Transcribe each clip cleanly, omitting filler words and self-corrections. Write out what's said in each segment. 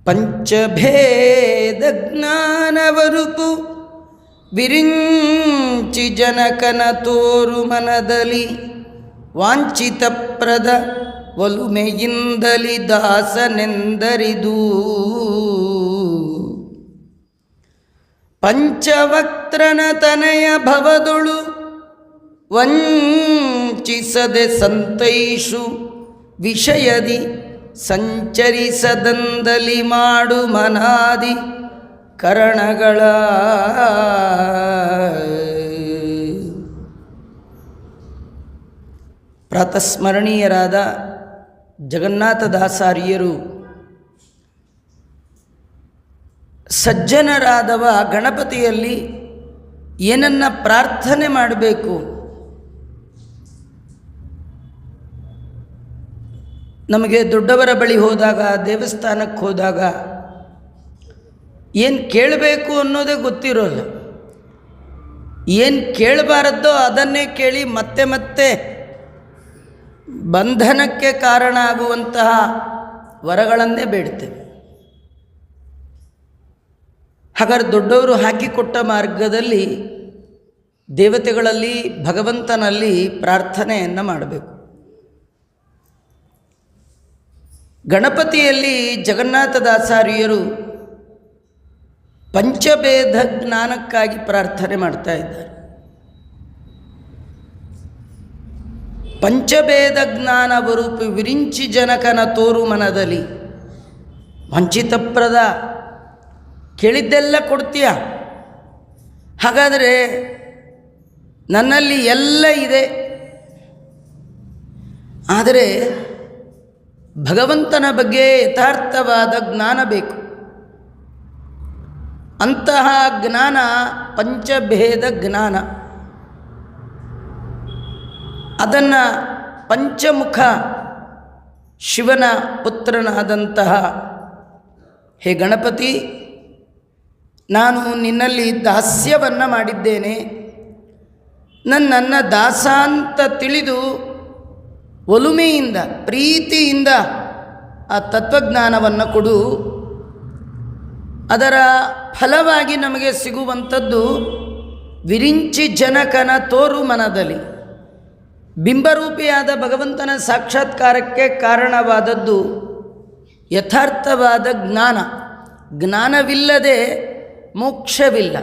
ಪಂಚಭೇದ ಜ್ಞಾನವರುಪು ವಿರಿಂಚಿ ಜನಕನ ತೋರು ಮನದಲ್ಲಿ ವಾಂಛಿತಪ್ರದ ಒಲುಮೆಯಿಂದಲಿ ದಾಸನೆಂದರಿದು ಪಂಚವಕ್ತ್ರನ ತನಯ ಭವದೊಳು ವಂಚಿಸದೆ ಸಂತೈಷು ವಿಷಯದಿ ಸಂಚರಿಸದಂದಲಿ ಮಾಡು ಮನಾದಿ ಕರಣಗಳ ಪ್ರಾತಸ್ಮರಣೀಯರಾದ ಜಗನ್ನಾಥದಾಸಾರ್ಯರು ಸಜ್ಜನರಾದವ ಗಣಪತಿಯಲ್ಲಿ ಏನನ್ನ ಪ್ರಾರ್ಥನೆ ಮಾಡಬೇಕು, ನಮಗೆ ದೊಡ್ಡವರ ಬಳಿ ಹೋದಾಗ, ದೇವಸ್ಥಾನಕ್ಕೆ ಹೋದಾಗ ಏನು ಕೇಳಬೇಕು ಅನ್ನೋದೇ ಗೊತ್ತಿರೋಲ್ಲ. ಏನು ಕೇಳಬಾರದ್ದೋ ಅದನ್ನೇ ಕೇಳಿ ಮತ್ತೆ ಮತ್ತೆ ಬಂಧನಕ್ಕೆ ಕಾರಣ ಆಗುವಂತಹ ವರಗಳನ್ನೇ ಬೇಡ್ತೇವೆ. ಹಾಗಾದ್ರೆ ದೊಡ್ಡವರು ಹಾಕಿಕೊಟ್ಟ ಮಾರ್ಗದಲ್ಲಿ ದೇವತೆಗಳಲ್ಲಿ ಭಗವಂತನಲ್ಲಿ ಪ್ರಾರ್ಥನೆಯನ್ನು ಮಾಡಬೇಕು. ಗಣಪತಿಯಲ್ಲಿ ಜಗನ್ನಾಥದಾಸಾರ್ಯರು ಪಂಚಭೇದ ಜ್ಞಾನಕ್ಕಾಗಿ ಪ್ರಾರ್ಥನೆ ಮಾಡ್ತಾ ಇದ್ದಾರೆ. ಪಂಚಭೇದ ಜ್ಞಾನ ಬರುಪು ವಿರಿಂಚಿ ಜನಕನ ತೋರು ಮನದಲ್ಲಿ ವಂಚಿತಪ್ರದ. ಕೇಳಿದ್ದೆಲ್ಲ ಕೊಡ್ತೀಯ, ಹಾಗಾದರೆ ನನ್ನಲ್ಲಿ ಎಲ್ಲ ಇದೆ, ಆದರೆ ಭಗವಂತನ ಬಗ್ಗೆ ಯಥಾರ್ಥವಾದ ಜ್ಞಾನ ಬೇಕು. ಅಂತಹ ಜ್ಞಾನ ಪಂಚಭೇದ ಜ್ಞಾನ. ಅದನ್ನು ಪಂಚಮುಖ ಶಿವನ ಪುತ್ರನಾದಂತಹ ಹೇ ಗಣಪತಿ, ನಾನು ನಿನ್ನಲ್ಲಿ ದಾಸ್ಯವನ್ನು ಮಾಡಿದ್ದೇನೆ, ನನ್ನ ದಾಸ ಅಂತ ತಿಳಿದು ಒಲುಮೆಯಿಂದ ಪ್ರೀತಿಯಿಂದ ಆ ತತ್ವಜ್ಞಾನವನ್ನು ಕೊಡು. ಅದರ ಫಲವಾಗಿ ನಮಗೆ ಸಿಗುವಂಥದ್ದು ವಿರಿಂಚಿ ಜನಕನ ತೋರು ಮನದಲ್ಲಿ. ಬಿಂಬರೂಪಿಯಾದ ಭಗವಂತನ ಸಾಕ್ಷಾತ್ಕಾರಕ್ಕೆ ಕಾರಣವಾದದ್ದು ಯಥಾರ್ಥವಾದ ಜ್ಞಾನ. ಜ್ಞಾನವಿಲ್ಲದೆ ಮೋಕ್ಷವಿಲ್ಲ.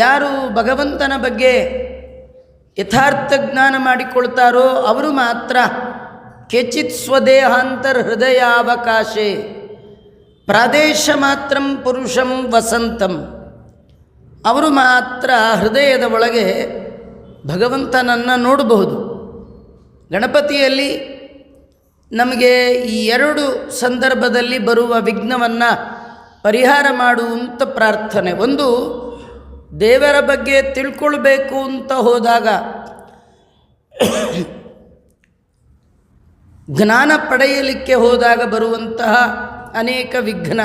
ಯಾರು ಭಗವಂತನ ಬಗ್ಗೆ ಯಥಾರ್ಥ ಜ್ಞಾನ ಮಾಡಿಕೊಳ್ತಾರೋ ಅವರು ಮಾತ್ರ ಕೆಚಿತ್ ಸ್ವದೇಹಾಂತರ್ ಹೃದಯಾವಕಾಶೆ ಪ್ರಾದೇಶ ಮಾತ್ರಂ ಪುರುಷಂ ವಸಂತಂ. ಅವರು ಮಾತ್ರ ಹೃದಯದ ಒಳಗೆ ಭಗವಂತನನ್ನು ನೋಡಬಹುದು. ಗಣಪತಿಯಲ್ಲಿ ನಮಗೆ ಈ ಎರಡು ಸಂದರ್ಭದಲ್ಲಿ ಬರುವ ವಿಘ್ನವನ್ನು ಪರಿಹಾರ ಮಾಡುವಂಥ ಪ್ರಾರ್ಥನೆ. ಒಂದು, ದೇವರ ಬಗ್ಗೆ ತಿಳ್ಕೊಳ್ಬೇಕು ಅಂತ ಹೋದಾಗ ಜ್ಞಾನ ಪಡೆಯಲಿಕ್ಕೆ ಹೋದಾಗ ಬರುವಂತಹ ಅನೇಕ ವಿಘ್ನ,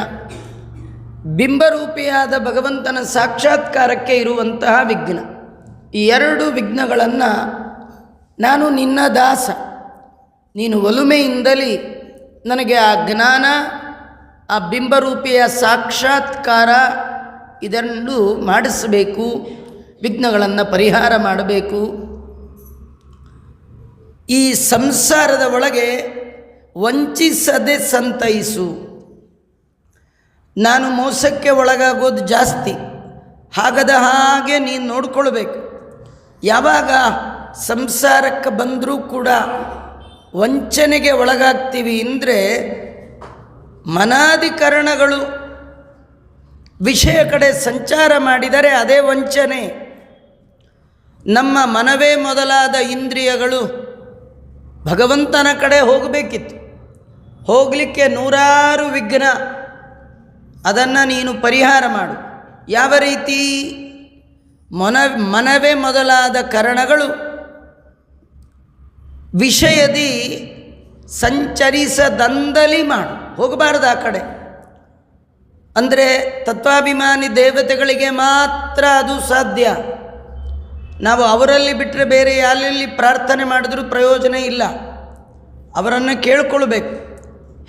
ಬಿಂಬರೂಪಿಯಾದ ಭಗವಂತನ ಸಾಕ್ಷಾತ್ಕಾರಕ್ಕೆ ಇರುವಂತಹ ವಿಘ್ನ. ಈ ಎರಡು ವಿಘ್ನಗಳನ್ನು ನಾನು ನಿನ್ನ ದಾಸ, ನೀನು ಒಲುಮೆಯಿಂದಲೇ ನನಗೆ ಆ ಜ್ಞಾನ, ಆ ಬಿಂಬರೂಪಿಯ ಸಾಕ್ಷಾತ್ಕಾರ ಇದನ್ನು ಮಾಡಿಸಬೇಕು, ವಿಘ್ನಗಳನ್ನು ಪರಿಹಾರ ಮಾಡಬೇಕು. ಈ ಸಂಸಾರದ ಒಳಗೆ ವಂಚಿಸದೆ ಸಂತೈಸು. ನಾನು ಮೋಸಕ್ಕೆ ಒಳಗಾಗೋದು ಜಾಸ್ತಿ, ಹಾಗದ ಹಾಗೆ ನೀನು ನೋಡ್ಕೊಳ್ಬೇಕು. ಯಾವಾಗ ಸಂಸಾರಕ್ಕೆ ಬಂದರೂ ಕೂಡ ವಂಚನೆಗೆ ಒಳಗಾಗ್ತೀವಿ ಅಂದರೆ ಮನಾಧಿಕರಣಗಳು ವಿಷಯ ಕಡೆ ಸಂಚಾರ ಮಾಡಿದರೆ ಅದೇ ವಂಚನೆ. ನಮ್ಮ ಮನವೇ ಮೊದಲಾದ ಇಂದ್ರಿಯಗಳು ಭಗವಂತನ ಕಡೆ ಹೋಗಬೇಕಿತ್ತು, ಹೋಗಲಿಕ್ಕೆ ನೂರಾರು ವಿಘ್ನ. ಅದನ್ನು ನೀನು ಪರಿಹಾರ ಮಾಡು. ಯಾವ ರೀತಿ? ಮನವೇ ಮೊದಲಾದ ಕರಣಗಳು ವಿಷಯದಿ ಸಂಚರಿಸದಂದಲಿ ಮಾಡು, ಹೋಗಬಾರ್ದು ಆ ಕಡೆ. ಅಂದರೆ ತತ್ವಾಭಿಮಾನಿ ದೇವತೆಗಳಿಗೆ ಮಾತ್ರ ಅದು ಸಾಧ್ಯ. ನಾವು ಅವರಲ್ಲಿ ಬಿಟ್ಟರೆ ಬೇರೆ ಯಾರಲ್ಲಿ ಪ್ರಾರ್ಥನೆ ಮಾಡಿದ್ರೂ ಪ್ರಯೋಜನ ಇಲ್ಲ. ಅವರನ್ನು ಕೇಳ್ಕೊಳ್ಬೇಕು.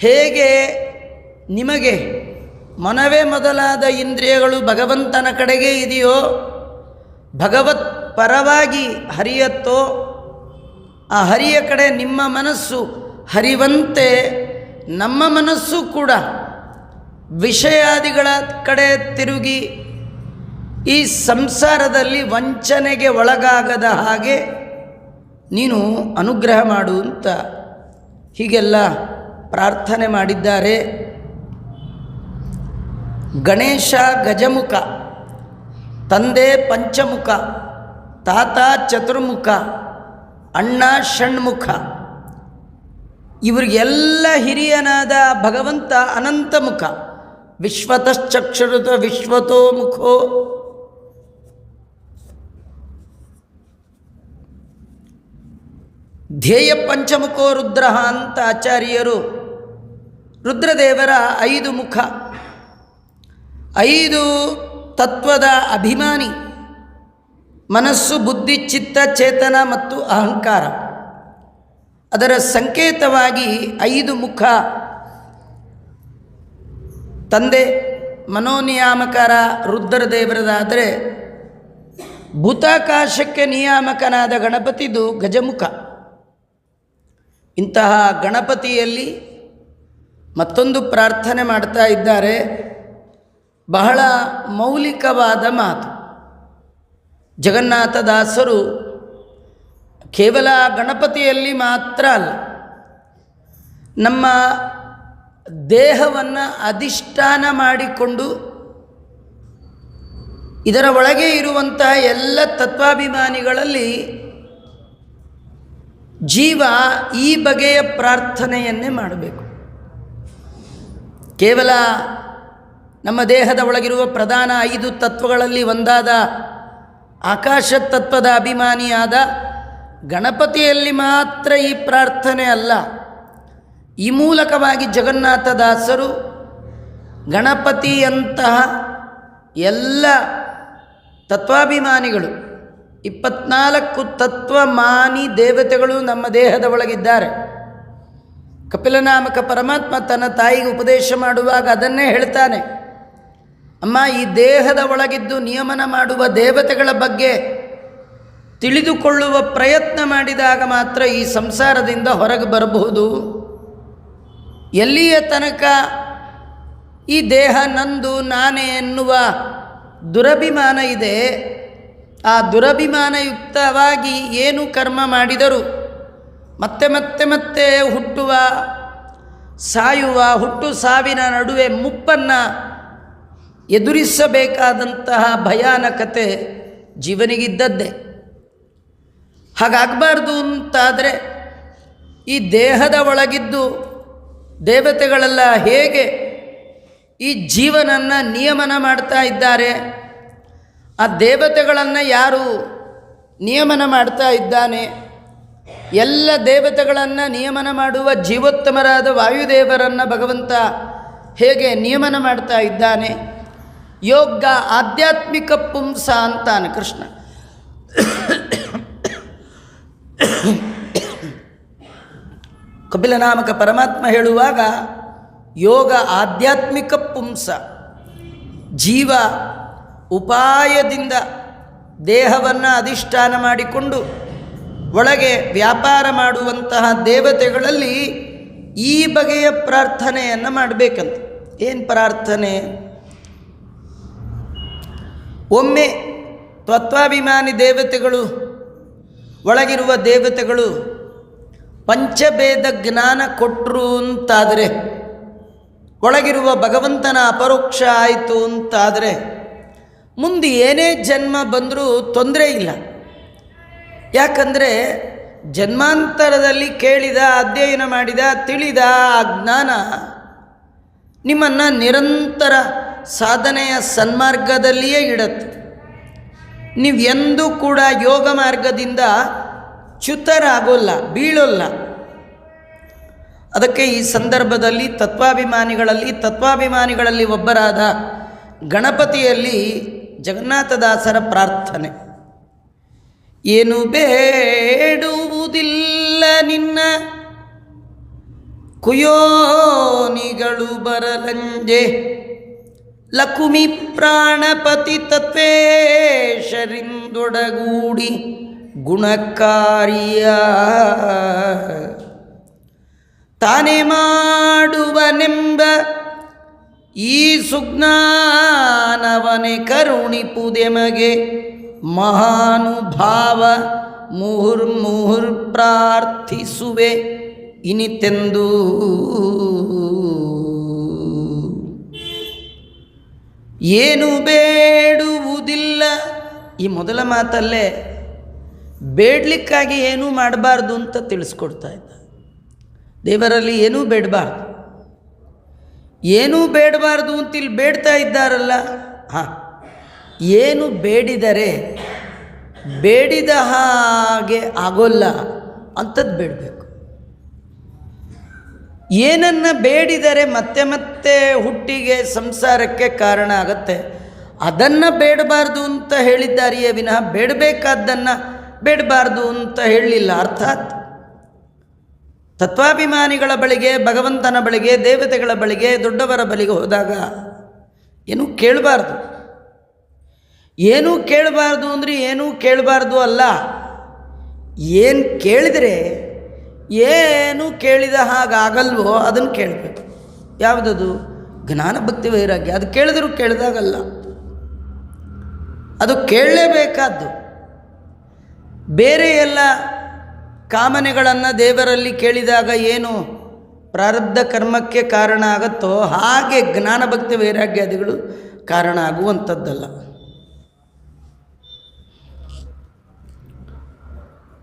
ಹೇಗೆ ನಿಮಗೆ ಮನವೇ ಮೊದಲಾದ ಇಂದ್ರಿಯಗಳು ಭಗವಂತನ ಕಡೆಗೆ ಇದೆಯೋ, ಭಗವತ್ ಪರವಾಗಿ ಹರಿಯತ್ತೋ, ಆ ಹರಿಯ ಕಡೆ ನಿಮ್ಮ ಮನಸ್ಸು ಹರಿವಂತೆ ನಮ್ಮ ಮನಸ್ಸು ಕೂಡ ವಿಷಯಾದಿಗಳ ಕಡೆ ತಿರುಗಿ ಈ ಸಂಸಾರದಲ್ಲಿ ವಂಚನೆಗೆ ಒಳಗಾಗದ ಹಾಗೆ ನೀನು ಅನುಗ್ರಹ ಮಾಡು ಅಂತ ಹೀಗೆಲ್ಲ ಪ್ರಾರ್ಥನೆ ಮಾಡಿದ್ದಾರೆ. ಗಣೇಶ ಗಜಮುಖ, ತಂದೆ ಪಂಚಮುಖ, ತಾತ ಚತುರ್ಮುಖ, ಅಣ್ಣ ಷಣ್ಮುಖ, ಇವರಿಗೆಲ್ಲ ಹಿರಿಯನಾದ ಭಗವಂತ ಅನಂತಮುಖ. ವಿಶ್ವತಶ್ಚಕ್ಷುರುತ ವಿಶ್ವತೋ ಮುಖೋ, ಧ್ಯೇಯ ಪಂಚಮುಖೋ ರುದ್ರ ಅಂತ ಆಚಾರ್ಯರು ರುದ್ರದೇವರ 5 ಮುಖ, 5 ತತ್ವದ ಅಭಿಮಾನಿ, ಮನಸ್ಸು ಬುದ್ಧಿ ಚಿತ್ತ ಚೇತನ ಮತ್ತು ಅಹಂಕಾರ, ಅದರ ಸಂಕೇತವಾಗಿ 5 ಮುಖ. ತಂದೆ ಮನೋನಿಯಾಮಕರ ರುದ್ರದೇವರದಾದರೆ ಭೂತಾಕಾಶಕ್ಕೆ ನಿಯಾಮಕನಾದ ಗಣಪತಿದು ಗಜಮುಖ. ಇಂತಹ ಗಣಪತಿಯಲ್ಲಿ ಮತ್ತೊಂದು ಪ್ರಾರ್ಥನೆ ಮಾಡ್ತಾ ಇದ್ದಾರೆ, ಬಹಳ ಮೌಲಿಕವಾದ ಮಾತು. ಜಗನ್ನಾಥದಾಸರು ಕೇವಲ ಗಣಪತಿಯಲ್ಲಿ ಮಾತ್ರ ಅಲ್ಲ, ನಮ್ಮ ದೇಹವನ್ನು ಅಧಿಷ್ಠಾನ ಮಾಡಿಕೊಂಡು ಇದರ ಒಳಗೆ ಇರುವಂತಹ ಎಲ್ಲ ತತ್ವಾಭಿಮಾನಿಗಳಲ್ಲಿ ಜೀವ ಈ ಬಗೆಯ ಪ್ರಾರ್ಥನೆಯನ್ನೇ ಮಾಡಬೇಕು. ಕೇವಲ ನಮ್ಮ ದೇಹದ ಒಳಗಿರುವ ಪ್ರಧಾನ 5 ತತ್ವಗಳಲ್ಲಿ ಒಂದಾದ ಆಕಾಶ ತತ್ವದ ಅಭಿಮಾನಿಯಾದ ಗಣಪತಿಯಲ್ಲಿ ಮಾತ್ರ ಈ ಪ್ರಾರ್ಥನೆ ಅಲ್ಲ. ಈ ಮೂಲಕವಾಗಿ ಜಗನ್ನಾಥದಾಸರು ಗಣಪತಿಯಂತಹ ಎಲ್ಲ ತತ್ವಾಭಿಮಾನಿಗಳು 24 ತತ್ವಮಾನಿ ದೇವತೆಗಳು ನಮ್ಮ ದೇಹದ ಒಳಗಿದ್ದಾರೆ. ಕಪಿಲನಾಮಕ ಪರಮಾತ್ಮ ತನ್ನ ತಾಯಿಗೆ ಉಪದೇಶ ಮಾಡುವಾಗ ಅದನ್ನೇ ಹೇಳ್ತಾನೆ, ಅಮ್ಮ, ಈ ದೇಹದ ಒಳಗಿದ್ದು ನಿಯಮನ ಮಾಡುವ ದೇವತೆಗಳ ಬಗ್ಗೆ ತಿಳಿದುಕೊಳ್ಳುವ ಪ್ರಯತ್ನ ಮಾಡಿದಾಗ ಮಾತ್ರ ಈ ಸಂಸಾರದಿಂದ ಹೊರಗೆ ಬರಬಹುದು. ಎಲ್ಲಿಯ ತನಕ ಈ ದೇಹ ನಂದು ನಾನೇ ಎನ್ನುವ ದುರಭಿಮಾನ ಇದೆ, ಆ ದುರಭಿಮಾನಯುಕ್ತವಾಗಿ ಏನು ಕರ್ಮ ಮಾಡಿದರೂ ಮತ್ತೆ ಮತ್ತೆ ಮತ್ತೆ ಹುಟ್ಟುವ ಸಾಯುವ ಹುಟ್ಟು ಸಾವಿನ ನಡುವೆ ಮುಪ್ಪನ್ನು ಎದುರಿಸಬೇಕಾದಂತಹ ಭಯಾನಕತೆ ಜೀವನಿಗಿದ್ದದ್ದೇ. ಹಾಗಾಗಬಾರ್ದು ಅಂತಾದರೆ ಈ ದೇಹದ ಒಳಗಿದ್ದು ದೇವತೆಗಳೆಲ್ಲ ಹೇಗೆ ಈ ಜೀವನನ್ನು ನಿಯಮನ ಮಾಡ್ತಾ ಇದ್ದಾರೆ, ಆ ದೇವತೆಗಳನ್ನು ಯಾರು ನಿಯಮನ ಮಾಡ್ತಾ ಇದ್ದಾನೆ, ಎಲ್ಲ ದೇವತೆಗಳನ್ನು ನಿಯಮನ ಮಾಡುವ ಜೀವೋತ್ತಮರಾದ ವಾಯುದೇವರನ್ನು ಭಗವಂತ ಹೇಗೆ ನಿಯಮನ ಮಾಡ್ತಾ ಇದ್ದಾನೆ. ಯೋಗ ಆಧ್ಯಾತ್ಮಿಕ ಪುಂಸ ಅಂತಾನೆ ಕೃಷ್ಣ. ಕಪಿಲನಾಮಕ ಪರಮಾತ್ಮ ಹೇಳುವಾಗ ಯೋಗ ಆಧ್ಯಾತ್ಮಿಕ ಪುಂಸ, ಜೀವ ಉಪಾಯದಿಂದ ದೇಹವನ್ನು ಅಧಿಷ್ಠಾನ ಮಾಡಿಕೊಂಡು ಒಳಗೆ ವ್ಯಾಪಾರ ಮಾಡುವಂತಹ ದೇವತೆಗಳಲ್ಲಿ ಈ ಬಗೆಯ ಪ್ರಾರ್ಥನೆಯನ್ನು ಮಾಡಬೇಕಂತ. ಏನು ಪ್ರಾರ್ಥನೆ? ಒಮ್ಮೆ ತತ್ವಾಭಿಮಾನಿ ದೇವತೆಗಳು, ಒಳಗಿರುವ ದೇವತೆಗಳು ಪಂಚಭೇದ ಜ್ಞಾನ ಕೊಟ್ಟರು ಅಂತಾದರೆ, ಒಳಗಿರುವ ಭಗವಂತನ ಅಪರೋಕ್ಷ ಆಯಿತು ಅಂತಾದರೆ, ಮುಂದೆ ಏನೇ ಜನ್ಮ ಬಂದರೂ ತೊಂದರೆ ಇಲ್ಲ. ಯಾಕಂದರೆ ಜನ್ಮಾಂತರದಲ್ಲಿ ಕೇಳಿದ, ಅಧ್ಯಯನ ಮಾಡಿದ, ತಿಳಿದ ಆ ಜ್ಞಾನ ನಿಮ್ಮನ್ನು ನಿರಂತರ ಸಾಧನೆಯ ಸನ್ಮಾರ್ಗದಲ್ಲಿಯೇ ಇಡತ್ತೆ. ನೀವು ಎಂದೂ ಕೂಡ ಯೋಗ ಮಾರ್ಗದಿಂದ ಚ್ಯುತರಾಗೋಲ್ಲ, ಬೀಳೋಲ್ಲ. ಅದಕ್ಕೆ ಈ ಸಂದರ್ಭದಲ್ಲಿ ತತ್ವಾಭಿಮಾನಿಗಳಲ್ಲಿ ಒಬ್ಬರಾದ ಗಣಪತಿಯಲ್ಲಿ ಜಗನ್ನಾಥದಾಸರ ಪ್ರಾರ್ಥನೆ, ಏನು ಬೇಡುವುದಿಲ್ಲ ನಿನ್ನ ಕುಯೋನಿಗಳು ಬರಲಂಜೆ, ಲಕುಮಿ ಪ್ರಾಣಪತಿ ತತ್ವೇಶರಿಂದೊಡಗೂಡಿ ಗುಣಕಾರಿಯ ತಾನೇ ಮಾಡುವನೆಂಬ ಈ ಸುಜ್ಞಾನವನೆ ಕರುಣಿಪುದೆಮಗೆ ಮಹಾನುಭಾವ ಮುಹುರ್ಮುಹುರ್ ಪ್ರಾರ್ಥಿಸುವೆ ಇನಿತೆಂದು. ಏನು ಬೇಡುವುದಿಲ್ಲ. ಈ ಮೊದಲ ಮಾತಲ್ಲೇ ಬೇಡಲಿಕ್ಕಾಗಿ ಏನೂ ಮಾಡಬಾರ್ದು ಅಂತ ತಿಳಿಸ್ಕೊಡ್ತಾ ಇದ್ದ. ದೇವರಲ್ಲಿ ಏನೂ ಬೇಡಬಾರ್ದು, ಏನೂ ಬೇಡಬಾರ್ದು ಅಂತ ಇಲ್ಲಿ ಬೇಡ್ತಾ ಇದ್ದಾರಲ್ಲ. ಹಾಂ, ಏನು ಬೇಡಿದರೆ ಬೇಡಿದ ಹಾಗೆ ಆಗೋಲ್ಲ ಅಂಥದ್ದು ಬೇಡಬೇಕು. ಏನನ್ನು ಬೇಡಿದರೆ ಮತ್ತೆ ಮತ್ತೆ ಹುಟ್ಟಿಗೆ ಸಂಸಾರಕ್ಕೆ ಕಾರಣ ಆಗತ್ತೆ, ಅದನ್ನು ಬೇಡಬಾರ್ದು ಅಂತ ಹೇಳಿದ್ದಾರೆಯೇ ವಿನಃ ಬೇಡಬೇಕಾದ್ದನ್ನು ಬೇಡಬಾರ್ದು ಅಂತ ಹೇಳಲಿಲ್ಲ. ಅರ್ಥಾತ್ ತತ್ವಾಭಿಮಾನಿಗಳ ಬಳಿಗೆ, ಭಗವಂತನ ಬಳಿಗೆ, ದೇವತೆಗಳ ಬಳಿಗೆ, ದೊಡ್ಡವರ ಬಳಿಗೆ ಹೋದಾಗ ಏನೂ ಕೇಳಬಾರ್ದು. ಏನೂ ಕೇಳಬಾರ್ದು ಅಂದರೆ ಏನೂ ಕೇಳಬಾರ್ದು ಅಲ್ಲ, ಏನು ಕೇಳಿದರೆ ಏನು ಕೇಳಿದ ಹಾಗಾಗಲ್ವೋ ಅದನ್ನು ಕೇಳಬೇಕು. ಯಾವುದದು? ಜ್ಞಾನ ಭಕ್ತಿ ವೈರಾಗ್ಯ. ಅದು ಕೇಳಿದರೂ ಕೇಳಿದಾಗಲ್ಲ, ಅದು ಕೇಳಲೇಬೇಕಾದ್ದು. ಬೇರೆ ಎಲ್ಲ ಕಾಮನೆಗಳನ್ನು ದೇವರಲ್ಲಿ ಕೇಳಿದಾಗ ಏನು ಪ್ರಾರಬ್ಧ ಕರ್ಮಕ್ಕೆ ಕಾರಣ ಆಗುತ್ತೋ ಹಾಗೆ ಜ್ಞಾನ ಭಕ್ತಿ ವೈರಾಗ್ಯಾದಿಗಳು ಕಾರಣ ಆಗುವಂಥದ್ದಲ್ಲ.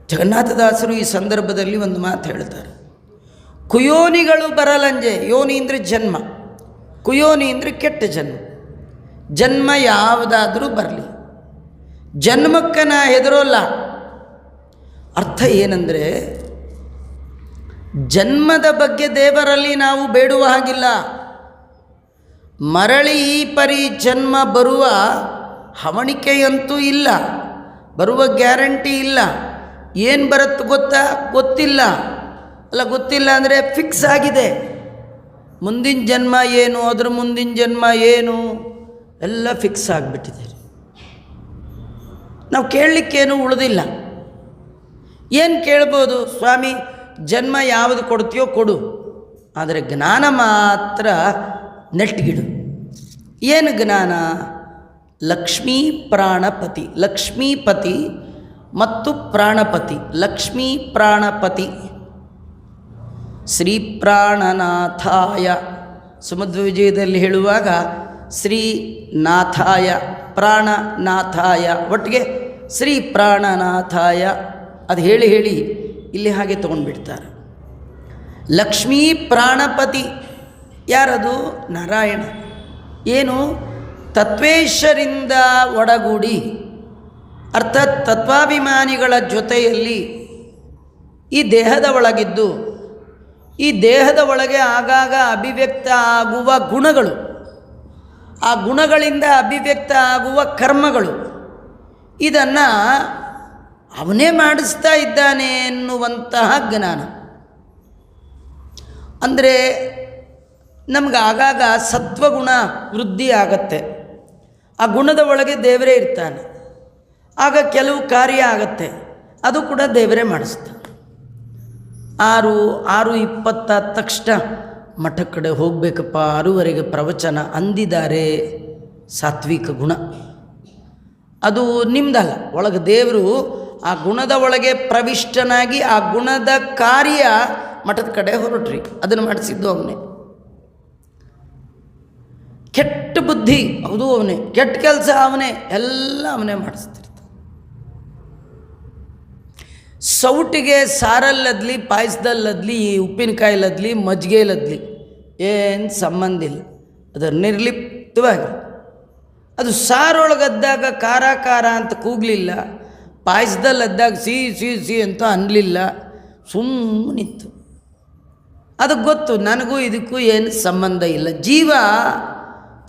ಜಗನ್ನಾಥದಾಸರು ಈ ಸಂದರ್ಭದಲ್ಲಿ ಒಂದು ಮಾತು ಹೇಳ್ತಾರೆ. ಕುಯೋನಿಗಳು ಬರಲಂಜೆ. ಯೋನಿ ಅಂದರೆ ಜನ್ಮ, ಕುಯೋನಿ ಅಂದರೆ ಕೆಟ್ಟ ಜನ್ಮ. ಜನ್ಮ ಯಾವುದಾದರೂ ಬರಲಿ, ಜನ್ಮಕ್ಕೆ ನಾ ಹೆದರೋಲ್ಲ. ಅರ್ಥ ಏನಂದರೆ, ಜನ್ಮದ ಬಗ್ಗೆ ದೇವರಲ್ಲಿ ನಾವು ಬೇಡುವ ಹಾಗಿಲ್ಲ. ಮರಳಿ ಈ ಪರಿ ಜನ್ಮ ಬರುವ ಹವಣಿಕೆಯಂತೂ ಇಲ್ಲ, ಬರುವ ಗ್ಯಾರಂಟಿ ಇಲ್ಲ. ಏನು ಬರುತ್ತೆ ಗೊತ್ತಾ? ಗೊತ್ತಿಲ್ಲ. ಅಲ್ಲ, ಗೊತ್ತಿಲ್ಲ ಅಂದರೆ ಫಿಕ್ಸ್ ಆಗಿದೆ. ಮುಂದಿನ ಜನ್ಮ ಏನು, ಅದ್ರ ಮುಂದಿನ ಜನ್ಮ ಏನು, ಎಲ್ಲ ಫಿಕ್ಸ್ ಆಗಿಬಿಟ್ಟಿದೆ. ನಾವು ಕೇಳಲಿಕ್ಕೇನು ಉಳಿದಿಲ್ಲ. ಏನು ಕೇಳ್ಬೋದು? ಸ್ವಾಮಿ ಜನ್ಮ ಯಾವುದು ಕೊಡ್ತೀಯೋ ಕೊಡು, ಆದರೆ ಜ್ಞಾನ ಮಾತ್ರ ನೆಟ್ಗಿಡು. ಏನು ಜ್ಞಾನ? ಲಕ್ಷ್ಮೀ ಪ್ರಾಣಪತಿ. ಲಕ್ಷ್ಮೀಪತಿ ಮತ್ತು ಪ್ರಾಣಪತಿ. ಲಕ್ಷ್ಮೀ ಪ್ರಾಣಪತಿ ಶ್ರೀ ಪ್ರಾಣನಾಥಾಯ. ಸುಮಧ್ವ ವಿಜಯದಲ್ಲಿ ಹೇಳುವಾಗ ಶ್ರೀನಾಥಾಯ ಪ್ರಾಣನಾಥಾಯ ಒಟ್ಟಿಗೆ ಶ್ರೀ ಪ್ರಾಣನಾಥಾಯ ಅದು ಹೇಳಿ ಹೇಳಿ ಇಲ್ಲಿ ಹಾಗೆ ತೊಗೊಂಡ್ಬಿಡ್ತಾರೆ. ಲಕ್ಷ್ಮೀ ಪ್ರಾಣಪತಿ ಯಾರದು? ನಾರಾಯಣ. ಏನು? ತತ್ವೇಶರಿಂದ ಒಡಗೂಡಿ, ಅರ್ಥಾತ್ ತತ್ವಾಭಿಮಾನಿಗಳ ಜೊತೆಯಲ್ಲಿ ಈ ದೇಹದ ಒಳಗಿದ್ದು, ಈ ದೇಹದ ಒಳಗೆ ಆಗಾಗ ಅಭಿವ್ಯಕ್ತ ಆಗುವ ಗುಣಗಳು, ಆ ಗುಣಗಳಿಂದ ಅಭಿವ್ಯಕ್ತ ಆಗುವ ಕರ್ಮಗಳು, ಇದನ್ನು ಅವನೇ ಮಾಡಿಸ್ತಾ ಇದ್ದಾನೆ ಎನ್ನುವಂತಹ ಜ್ಞಾನ. ಅಂದರೆ ನಮ್ಗೆ ಆಗಾಗ ಸತ್ವಗುಣ ವೃದ್ಧಿ ಆಗತ್ತೆ, ಆ ಗುಣದ ಒಳಗೆ ದೇವರೇ ಇರ್ತಾನೆ. ಆಗ ಕೆಲವು ಕಾರ್ಯ ಆಗತ್ತೆ, ಅದು ಕೂಡ ದೇವರೇ ಮಾಡಿಸ್ತಾನೆ. 6:20 ತಕ್ಷಣ ಮಠ ಕಡೆ ಹೋಗಬೇಕಪ್ಪ, 6:30 ಪ್ರವಚನ ಅಂದಿದ್ದಾರೆ. ಸಾತ್ವಿಕ ಗುಣ ಅದು ನಿಮ್ದಲ್ಲ, ಒಳಗೆ ದೇವರು ಆ ಗುಣದ ಒಳಗೆ ಪ್ರವಿಷ್ಟನಾಗಿ ಆ ಗುಣದ ಕಾರ್ಯ ಮಠದ ಕಡೆ ಹೊರಟ್ರಿ, ಅದನ್ನು ಮಾಡಿಸಿದ್ದು ಅವನೇ. ಕೆಟ್ಟ ಬುದ್ಧಿ ಹೌದು ಅವನೇ, ಕೆಟ್ಟ ಕೆಲಸ ಅವನೇ, ಎಲ್ಲ ಅವನೇ ಮಾಡಿಸ್ತಿರ್ತಾನೆ. ಸೌಟಿಗೆ ಸಾರಲ್ಲದ್ಲಿ, ಪಾಯಸದಲ್ಲದ್ಲಿ, ಉಪ್ಪಿನಕಾಯಿಲದ್ಲಿ, ಮಜ್ಜಿಗೆಲದ್ಲಿ ಏನು ಸಂಬಂಧ ಇಲ್ಲ. ಅದರ ನಿರ್ಲಿಪ್ತವಾಗಿ ಅದು ಸಾರೊಳಗದ್ದಾಗ ಖಾರ ಖಾರ ಅಂತ ಕೂಗಲಿಲ್ಲ, ಪಾಯಸದಲ್ಲದ್ದಾಗ ಸಿಹಿ ಸಿಹಿ ಸಿಹಿ ಅಂತ ಅನ್ನಲಿಲ್ಲ, ಸುಮ್ಮನಿತ್ತು. ಅದಕ್ಕೆ ಗೊತ್ತು ನನಗೂ ಇದಕ್ಕೂ ಏನು ಸಂಬಂಧ ಇಲ್ಲ. ಜೀವ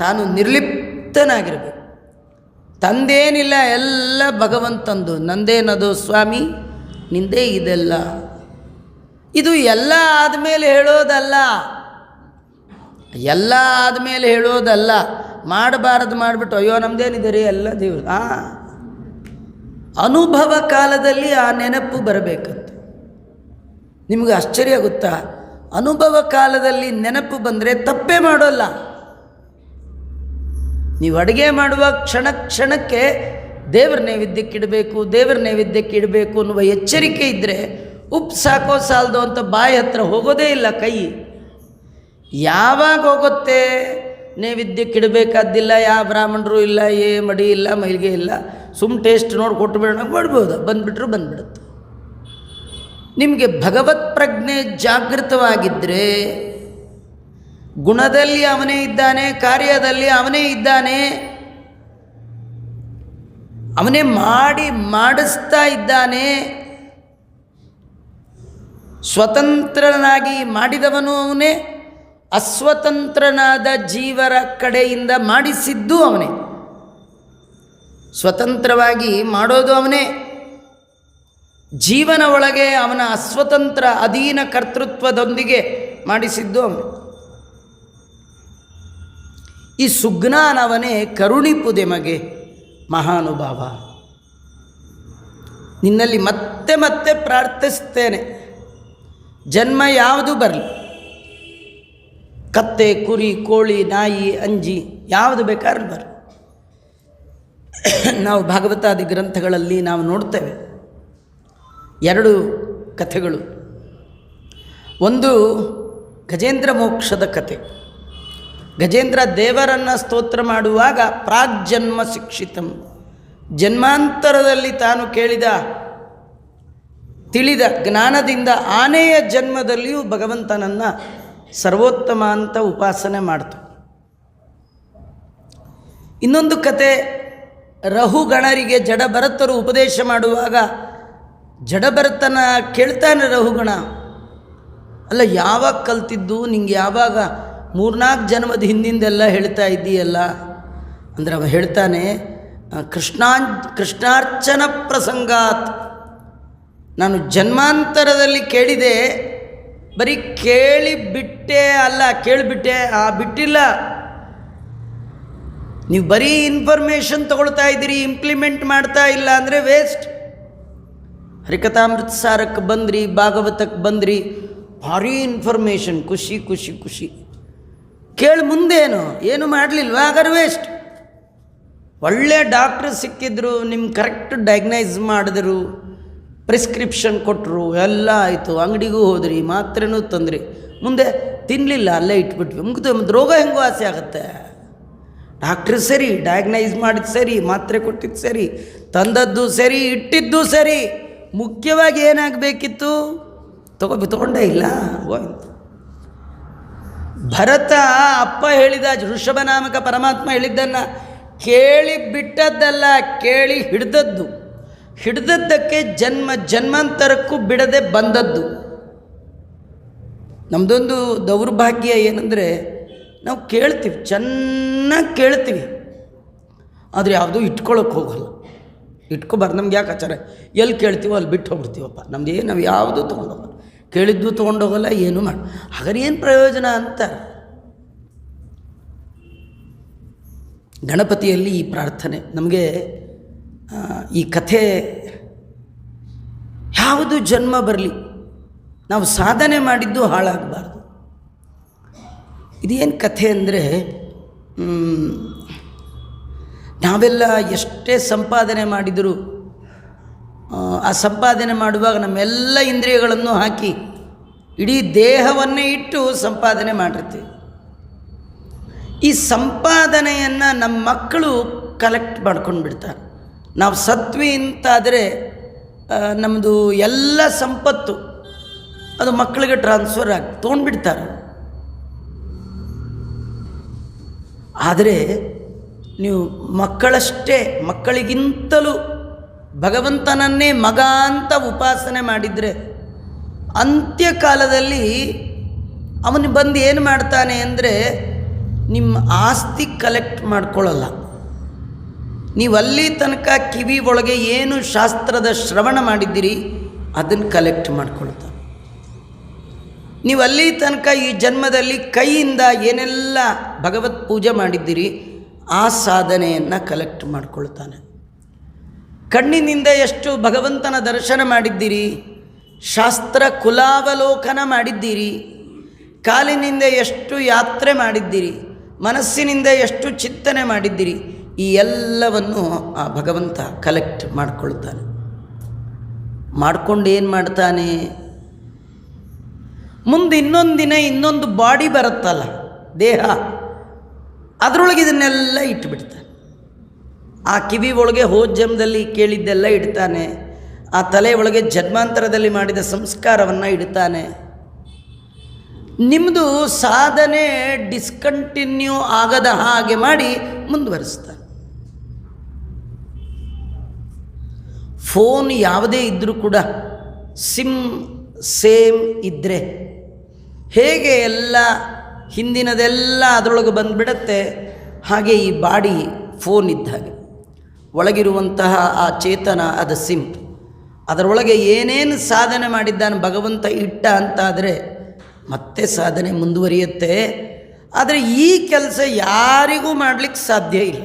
ತಾನು ನಿರ್ಲಿಪ್ತನಾಗಿರಬೇಕು. ತಂದೇನಿಲ್ಲ, ಎಲ್ಲ ಭಗವಂತಂದು. ನಂದೇನದು ಸ್ವಾಮಿ, ನಿಂದೇ ಇದೆಲ್ಲ. ಇದು ಎಲ್ಲ ಆದಮೇಲೆ ಹೇಳೋದಲ್ಲ, ಎಲ್ಲ ಆದಮೇಲೆ ಹೇಳೋದಲ್ಲ. ಮಾಡಬಾರದು ಮಾಡಿಬಿಟ್ಟು ಅಯ್ಯೋ ನಮ್ಮದೇನಿದೆ ರೀ ಎಲ್ಲ ದೇವರು. ಅನುಭವ ಕಾಲದಲ್ಲಿ ಆ ನೆನಪು ಬರಬೇಕಂತ. ನಿಮಗೆ ಆಶ್ಚರ್ಯ ಆಗುತ್ತಾ? ಅನುಭವ ಕಾಲದಲ್ಲಿ ನೆನಪು ಬಂದರೆ ತಪ್ಪೇ ಮಾಡೋಲ್ಲ. ನೀವು ಅಡುಗೆ ಮಾಡುವ ಕ್ಷಣಕ್ಕೆ ದೇವರ ನೈವೇದ್ಯಕ್ಕಿಡಬೇಕು, ದೇವರ ನೈವೇದ್ಯಕ್ಕಿಡಬೇಕು ಅನ್ನುವ ಎಚ್ಚರಿಕೆ ಇದ್ದರೆ ಉಪ್ಪು ಸಾಕೋ ಸಾಲದು ಅಂತ ಬಾಯಿ ಹತ್ರ ಹೋಗೋದೇ ಇಲ್ಲ ಕೈ. ಯಾವಾಗ ಹೋಗುತ್ತೆ? ನೈವೇದ್ಯಕ್ಕಿಡಬೇಕಾದ್ದಿಲ್ಲ, ಯಾವ ಬ್ರಾಹ್ಮಣರು ಇಲ್ಲ, ಮಡಿ ಇಲ್ಲ, ಮೈಲಿಗೆ ಇಲ್ಲ, ಸುಮ್ಮ ಟೇಸ್ಟ್ ನೋಡಿ ಕೊಟ್ಟು ಬಿಡೋಣ ಮಾಡ್ಬೋದು, ಬಂದುಬಿಟ್ರು ಬಂದುಬಿಡುತ್ತೆ. ನಿಮಗೆ ಭಗವತ್ ಪ್ರಜ್ಞೆ ಜಾಗೃತವಾಗಿದ್ದರೆ ಗುಣದಲ್ಲಿ ಅವನೇ ಇದ್ದಾನೆ, ಕಾರ್ಯದಲ್ಲಿ ಅವನೇ ಇದ್ದಾನೆ, ಅವನೇ ಮಾಡಿಸ್ತಾ ಇದ್ದಾನೆ. ಸ್ವತಂತ್ರನಾಗಿ ಮಾಡಿದವನು ಅವನೇ, ಅಸ್ವತಂತ್ರನಾದ ಜೀವರ ಕಡೆಯಿಂದ ಮಾಡಿಸಿದ್ದು ಅವನೇ. ಸ್ವತಂತ್ರವಾಗಿ ಮಾಡೋದು ಅವನೇ, ಜೀವನ ಒಳಗೆ ಅವನ ಅಸ್ವತಂತ್ರ ಅಧೀನ ಕರ್ತೃತ್ವದೊಂದಿಗೆ ಮಾಡಿಸಿದ್ದು ಅವನೇ. ಈ ಸುಜ್ಞಾನವನೇ ಕರುಣಿಪುದೆ ಮಗೆ ಮಹಾನುಭಾವ. ನಿನ್ನಲ್ಲಿ ಮತ್ತೆ ಮತ್ತೆ ಪ್ರಾರ್ಥಿಸ್ತೇನೆ, ಜನ್ಮ ಯಾವುದು ಬರಲಿ, ಕತ್ತೆ, ಕುರಿ, ಕೋಳಿ, ನಾಯಿ, ಅಂಜಿ ಯಾವುದು ಬೇಕಾದ್ರೂ ಬರಲಿ. ನಾವು ಭಾಗವತಾದಿ ಗ್ರಂಥಗಳಲ್ಲಿ ನಾವು ನೋಡ್ತೇವೆ 2 ಕಥೆಗಳು. ಒಂದು ಗಜೇಂದ್ರ ಮೋಕ್ಷದ ಕಥೆ. ಗಜೇಂದ್ರ ದೇವರನ್ನು ಸ್ತೋತ್ರ ಮಾಡುವಾಗ ಪ್ರಾಗ್ಜನ್ಮ ಶಿಕ್ಷಿತಂ, ಜನ್ಮಾಂತರದಲ್ಲಿ ತಾನು ತಿಳಿದ ಜ್ಞಾನದಿಂದ ಆನೆಯ ಜನ್ಮದಲ್ಲಿಯೂ ಭಗವಂತನನ್ನು ಸರ್ವೋತ್ತಮ ಅಂತ ಉಪಾಸನೆ ಮಾಡ್ತು. ಇನ್ನೊಂದು ಕತೆ, ರಹುಗಣರಿಗೆ ಜಡಭರತರು ಉಪದೇಶ ಮಾಡುವಾಗ ಜಡಭರತನ ಕೇಳ್ತಾನೆ ರಹುಗಣ, ಅಲ್ಲ ಯಾವಾಗ ಕಲ್ತಿದ್ದು, ನಿಂಗೆ ಯಾವಾಗ 3-4 ಜನ್ಮದ ಹಿಂದಿಂದೆಲ್ಲ ಹೇಳ್ತಾ ಇದ್ದೀಯಲ್ಲ ಅಂದರೆ ಅವ ಹೇಳ್ತಾನೆ, ಕೃಷ್ಣಾರ್ಚನ ಪ್ರಸಂಗಾತ್, ನಾನು ಜನ್ಮಾಂತರದಲ್ಲಿ ಕೇಳಿದೆ, ಬರೀ ಕೇಳಿಬಿಟ್ಟೆ ಅಲ್ಲ, ಕೇಳಿಬಿಟ್ಟೆ ಬಿಟ್ಟಿಲ್ಲ. ನೀವು ಬರೀ ಇನ್ಫಾರ್ಮೇಷನ್ ತಗೊಳ್ತಾ ಇದ್ದೀರಿ, ಇಂಪ್ಲಿಮೆಂಟ್ ಮಾಡ್ತಾ ಇಲ್ಲ ಅಂದರೆ ವೇಸ್ಟ್. ಹರಿಕಥಾಮೃತ ಸಾರಕ್ಕೆ ಬಂದ್ರಿ, ಭಾಗವತಕ್ಕೆ ಬಂದ್ರಿ, ಭಾರೀ ಇನ್ಫಾರ್ಮೇಷನ್, ಖುಷಿ ಖುಷಿ ಖುಷಿ. ಕೇಳಿ ಮುಂದೇನು ಏನು ಮಾಡಲಿಲ್ವ, ಹಾಗಾದ್ರೆ ವೇಸ್ಟ್. ಒಳ್ಳೆ ಡಾಕ್ಟ್ರ್ ಸಿಕ್ಕಿದ್ರು, ನಿಮ್ಮ ಕರೆಕ್ಟ್ ಡಯಾಗ್ನೈಸ್ ಮಾಡಿದ್ರು, ಪ್ರಿಸ್ಕ್ರಿಪ್ಷನ್ ಕೊಟ್ಟರು, ಎಲ್ಲ ಆಯಿತು, ಅಂಗಡಿಗೂ ಹೋದ್ರಿ, ಮಾತ್ರೆನೂ ತಂದ್ರಿ, ಮುಂದೆ ತಿನ್ನಲಿಲ್ಲ, ಅಲ್ಲೇ ಇಟ್ಬಿಟ್ವಿ, ಮುಗಿದು ರೋಗ ಹೆಂಗೂ ಆಸೆ ಆಗುತ್ತೆ. ಡಾಕ್ಟ್ರ್ ಸರಿ, ಡಯಾಗ್ನೈಸ್ ಮಾಡಿದ್ದು ಸರಿ, ಮಾತ್ರೆ ಕೊಟ್ಟಿದ್ದು ಸರಿ, ತಂದದ್ದು ಸರಿ, ಇಟ್ಟಿದ್ದು ಸರಿ, ಮುಖ್ಯವಾಗಿ ಏನಾಗಬೇಕಿತ್ತು ತಗೊಂಡೇ ಇಲ್ಲ. ಭರತ ಅಪ್ಪ ಹೇಳಿದ ಋಷಭನಾಮಕ ಪರಮಾತ್ಮ ಹೇಳಿದ್ದನ್ನು ಕೇಳಿ ಬಿಟ್ಟದ್ದಲ್ಲ, ಕೇಳಿ ಹಿಡ್ದದ್ದಕ್ಕೆ ಜನ್ಮಾಂತರಕ್ಕೂ ಬಿಡದೆ ಬಂದದ್ದು. ನಮ್ಮದೊಂದು ದೌರ್ಭಾಗ್ಯ ಏನಂದರೆ, ನಾವು ಕೇಳ್ತೀವಿ, ಚೆನ್ನಾಗಿ ಕೇಳ್ತೀವಿ, ಆದರೆ ಯಾವುದೂ ಇಟ್ಕೊಳ್ಳೋಕೆ ಹೋಗಲ್ಲ. ಇಟ್ಕೊಬಾರ್ದು, ನಮ್ಗೆ ಯಾಕೆ ಆಚಾರ, ಎಲ್ಲಿ ಕೇಳ್ತೀವೋ ಅಲ್ಲಿ ಬಿಟ್ಟು ಹೋಗ್ಬಿಡ್ತೀವಪ್ಪ, ನಮ್ದು ನಾವು ಯಾವುದೂ ತೊಗೊಂಡೋಗಲ್ಲ, ಕೇಳಿದ್ದು ತೊಗೊಂಡೋಗಲ್ಲ, ಏನು ಮಾಡಿ, ಹಾಗಾದ್ರೆ ಏನು ಪ್ರಯೋಜನ ಅಂತ. ಗಣಪತಿಯಲ್ಲಿ ಈ ಪ್ರಾರ್ಥನೆ ನಮಗೆ, ಈ ಕಥೆ ಯಾವುದು ಜನ್ಮ ಬರಲಿ, ನಾವು ಸಾಧನೆ ಮಾಡಿದ್ದು ಹಾಳಾಗಬಾರ್ದು. ಇದೇನು ಕಥೆ ಅಂದರೆ, ನಾವೆಲ್ಲ ಎಷ್ಟೇ ಸಂಪಾದನೆ ಮಾಡಿದರೂ ಆ ಸಂಪಾದನೆ ಮಾಡುವಾಗ ನಮ್ಮೆಲ್ಲ ಇಂದ್ರಿಯಗಳನ್ನು ಹಾಕಿ ಇಡೀ ದೇಹವನ್ನೇ ಇಟ್ಟು ಸಂಪಾದನೆ ಮಾಡಿರ್ತೀವಿ. ಈ ಸಂಪಾದನೆಯನ್ನು ನಮ್ಮ ಮಕ್ಕಳು ಕಲೆಕ್ಟ್ ಮಾಡ್ಕೊಂಡು ಬಿಡ್ತಾರೆ. ನಾವು ಸತ್ವಿ ಅಂತಾದರೆ ನಮ್ಮದು ಎಲ್ಲ ಸಂಪತ್ತು ಅದು ಮಕ್ಕಳಿಗೆ ಟ್ರಾನ್ಸ್ಫರ್ ಆಗಿ ತೊಗೊಂಡ್ಬಿಡ್ತಾರೆ. ಆದರೆ ನೀವು ಮಕ್ಕಳಷ್ಟೇ, ಮಕ್ಕಳಿಗಿಂತಲೂ ಭಗವಂತನನ್ನೇ ಮಗ ಅಂತ ಉಪಾಸನೆ ಮಾಡಿದರೆ ಅಂತ್ಯಕಾಲದಲ್ಲಿ ಅವನು ಬಂದು ಏನು ಮಾಡ್ತಾನೆ ಅಂದರೆ, ನಿಮ್ಮ ಆಸ್ತಿ ಕಲೆಕ್ಟ್ ಮಾಡ್ಕೊಳ್ಳಲ್ಲ. ನೀವು ಅಲ್ಲಿ ತನಕ ಕಿವಿ ಒಳಗೆ ಏನು ಶಾಸ್ತ್ರದ ಶ್ರವಣ ಮಾಡಿದ್ದೀರಿ ಅದನ್ನು ಕಲೆಕ್ಟ್ ಮಾಡ್ಕೊಳ್ತಾರೆ. ನೀವು ಅಲ್ಲಿ ತನಕ ಈ ಜನ್ಮದಲ್ಲಿ ಕೈಯಿಂದ ಏನೆಲ್ಲ ಭಗವತ್ ಪೂಜೆ ಮಾಡಿದ್ದೀರಿ ಆ ಸಾಧನೆಯನ್ನು ಕಲೆಕ್ಟ್ ಮಾಡಿಕೊಳ್ತಾನೆ. ಕಣ್ಣಿನಿಂದ ಎಷ್ಟು ಭಗವಂತನ ದರ್ಶನ ಮಾಡಿದ್ದೀರಿ, ಶಾಸ್ತ್ರ ಕುಲಾವಲೋಕನ ಮಾಡಿದ್ದೀರಿ, ಕಾಲಿನಿಂದ ಎಷ್ಟು ಯಾತ್ರೆ ಮಾಡಿದ್ದೀರಿ, ಮನಸ್ಸಿನಿಂದ ಎಷ್ಟು ಚಿಂತನೆ ಮಾಡಿದ್ದೀರಿ, ಈ ಎಲ್ಲವನ್ನು ಆ ಭಗವಂತ ಕಲೆಕ್ಟ್ ಮಾಡಿಕೊಳ್ತಾನೆ. ಮಾಡ್ಕೊಂಡು ಏನು ಮಾಡ್ತಾನೆ, ಮುಂದೆ ಇನ್ನೊಂದು ದಿನ ಇನ್ನೊಂದು ಬಾಡಿ ಬರುತ್ತಲ್ಲ, ದೇಹ, ಅದರೊಳಗೆ ಇದನ್ನೆಲ್ಲ ಇಟ್ಟುಬಿಡ್ತಾನೆ. ಆ ಕಿವಿ ಒಳಗೆ ಹೋದ ಜನ್ಮದಲ್ಲಿ ಕೇಳಿದ್ದೆಲ್ಲ ಇಡ್ತಾನೆ, ಆ ತಲೆ ಒಳಗೆ ಜನ್ಮಾಂತರದಲ್ಲಿ ಮಾಡಿದ ಸಂಸ್ಕಾರವನ್ನು ಇಡ್ತಾನೆ. ನಿಮ್ಮದು ಸಾಧನೆ ಡಿಸ್ಕಂಟಿನ್ಯೂ ಆಗದ ಹಾಗೆ ಮಾಡಿ ಮುಂದುವರಿಸ್ತಾನೆ. ಫೋನ್ ಯಾವುದೇ ಇದ್ದರೂ ಕೂಡ ಸಿಮ್ ಸೇಮ್ ಇದ್ದರೆ ಹೇಗೆ ಎಲ್ಲ ಹಿಂದಿನದೆಲ್ಲ ಅದರೊಳಗೆ ಬಂದುಬಿಡತ್ತೆ, ಹಾಗೆ ಈ ಬಾಡಿ ಫೋನ್ ಇದ್ದ ಹಾಗೆ ಒಳಗಿರುವಂತಹ ಆ ಚೇತನ ಅದು ಸಿಮ್, ಅದರೊಳಗೆ ಏನೇನು ಸಾಧನೆ ಮಾಡಿದ್ದಾನೆ ಭಗವಂತ ಇಟ್ಟ ಅಂತಾದರೆ ಮತ್ತೆ ಸಾಧನೆ ಮುಂದುವರಿಯುತ್ತೆ. ಆದರೆ ಈ ಕೆಲಸ ಯಾರಿಗೂ ಮಾಡಲಿಕ್ಕೆ ಸಾಧ್ಯ ಇಲ್ಲ,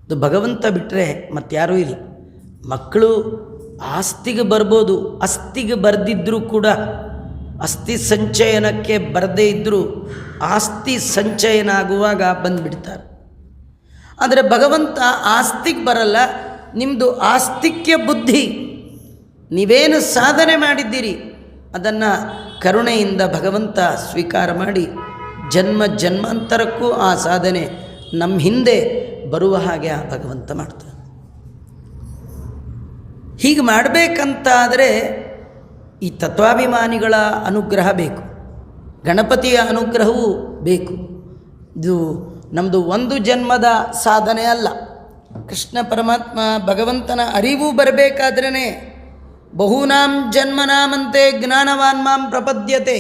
ಅದು ಭಗವಂತ ಬಿಟ್ಟರೆ ಮತ್ತಾರೂ ಇಲ್ಲ. ಮಕ್ಕಳು ಆಸ್ತಿಗೆ ಬರ್ಬೋದು, ಅಸ್ಥಿಗೆ ಬರೆದಿದ್ದರೂ ಕೂಡ, ಅಸ್ಥಿ ಸಂಚಯನಕ್ಕೆ ಬರದೇ ಇದ್ದರೂ ಆಸ್ತಿ ಸಂಚಯನ ಆಗುವಾಗ ಬಂದುಬಿಡ್ತಾರೆ. ಆದರೆ ಭಗವಂತ ಆಸ್ತಿಗೆ ಬರಲ್ಲ, ನಿಮ್ಮದು ಆಸ್ತಿಕ್ಯ ಬುದ್ಧಿ, ನೀವೇನು ಸಾಧನೆ ಮಾಡಿದ್ದೀರಿ ಅದನ್ನು ಕರುಣೆಯಿಂದ ಭಗವಂತ ಸ್ವೀಕಾರ ಮಾಡಿ ಜನ್ಮ ಜನ್ಮಾಂತರಕ್ಕೂ ಆ ಸಾಧನೆ ನಮ್ಮ ಹಿಂದೆ ಬರುವ ಹಾಗೆ ಆ ಭಗವಂತ ಮಾಡ್ತಾನೆ. ಹೀಗೆ ಮಾಡಬೇಕಂತಾದರೆ ಈ ತತ್ವಾಭಿಮಾನಿಗಳ ಅನುಗ್ರಹ ಬೇಕು, ಗಣಪತಿಯ ಅನುಗ್ರಹವೂ ಬೇಕು. ಇದು ನಮ್ಮದು ಒಂದು ಜನ್ಮದ ಸಾಧನೆ ಅಲ್ಲ. ಕೃಷ್ಣ ಪರಮಾತ್ಮ ಭಗವಂತನ ಅರಿವು ಬರಬೇಕಾದ್ರೇ ಬಹೂನಾಂ ಜನ್ಮನಾಮಂತೆ ಜ್ಞಾನವಾನ್ ಮಾಂ ಪ್ರಪದ್ಯತೆ.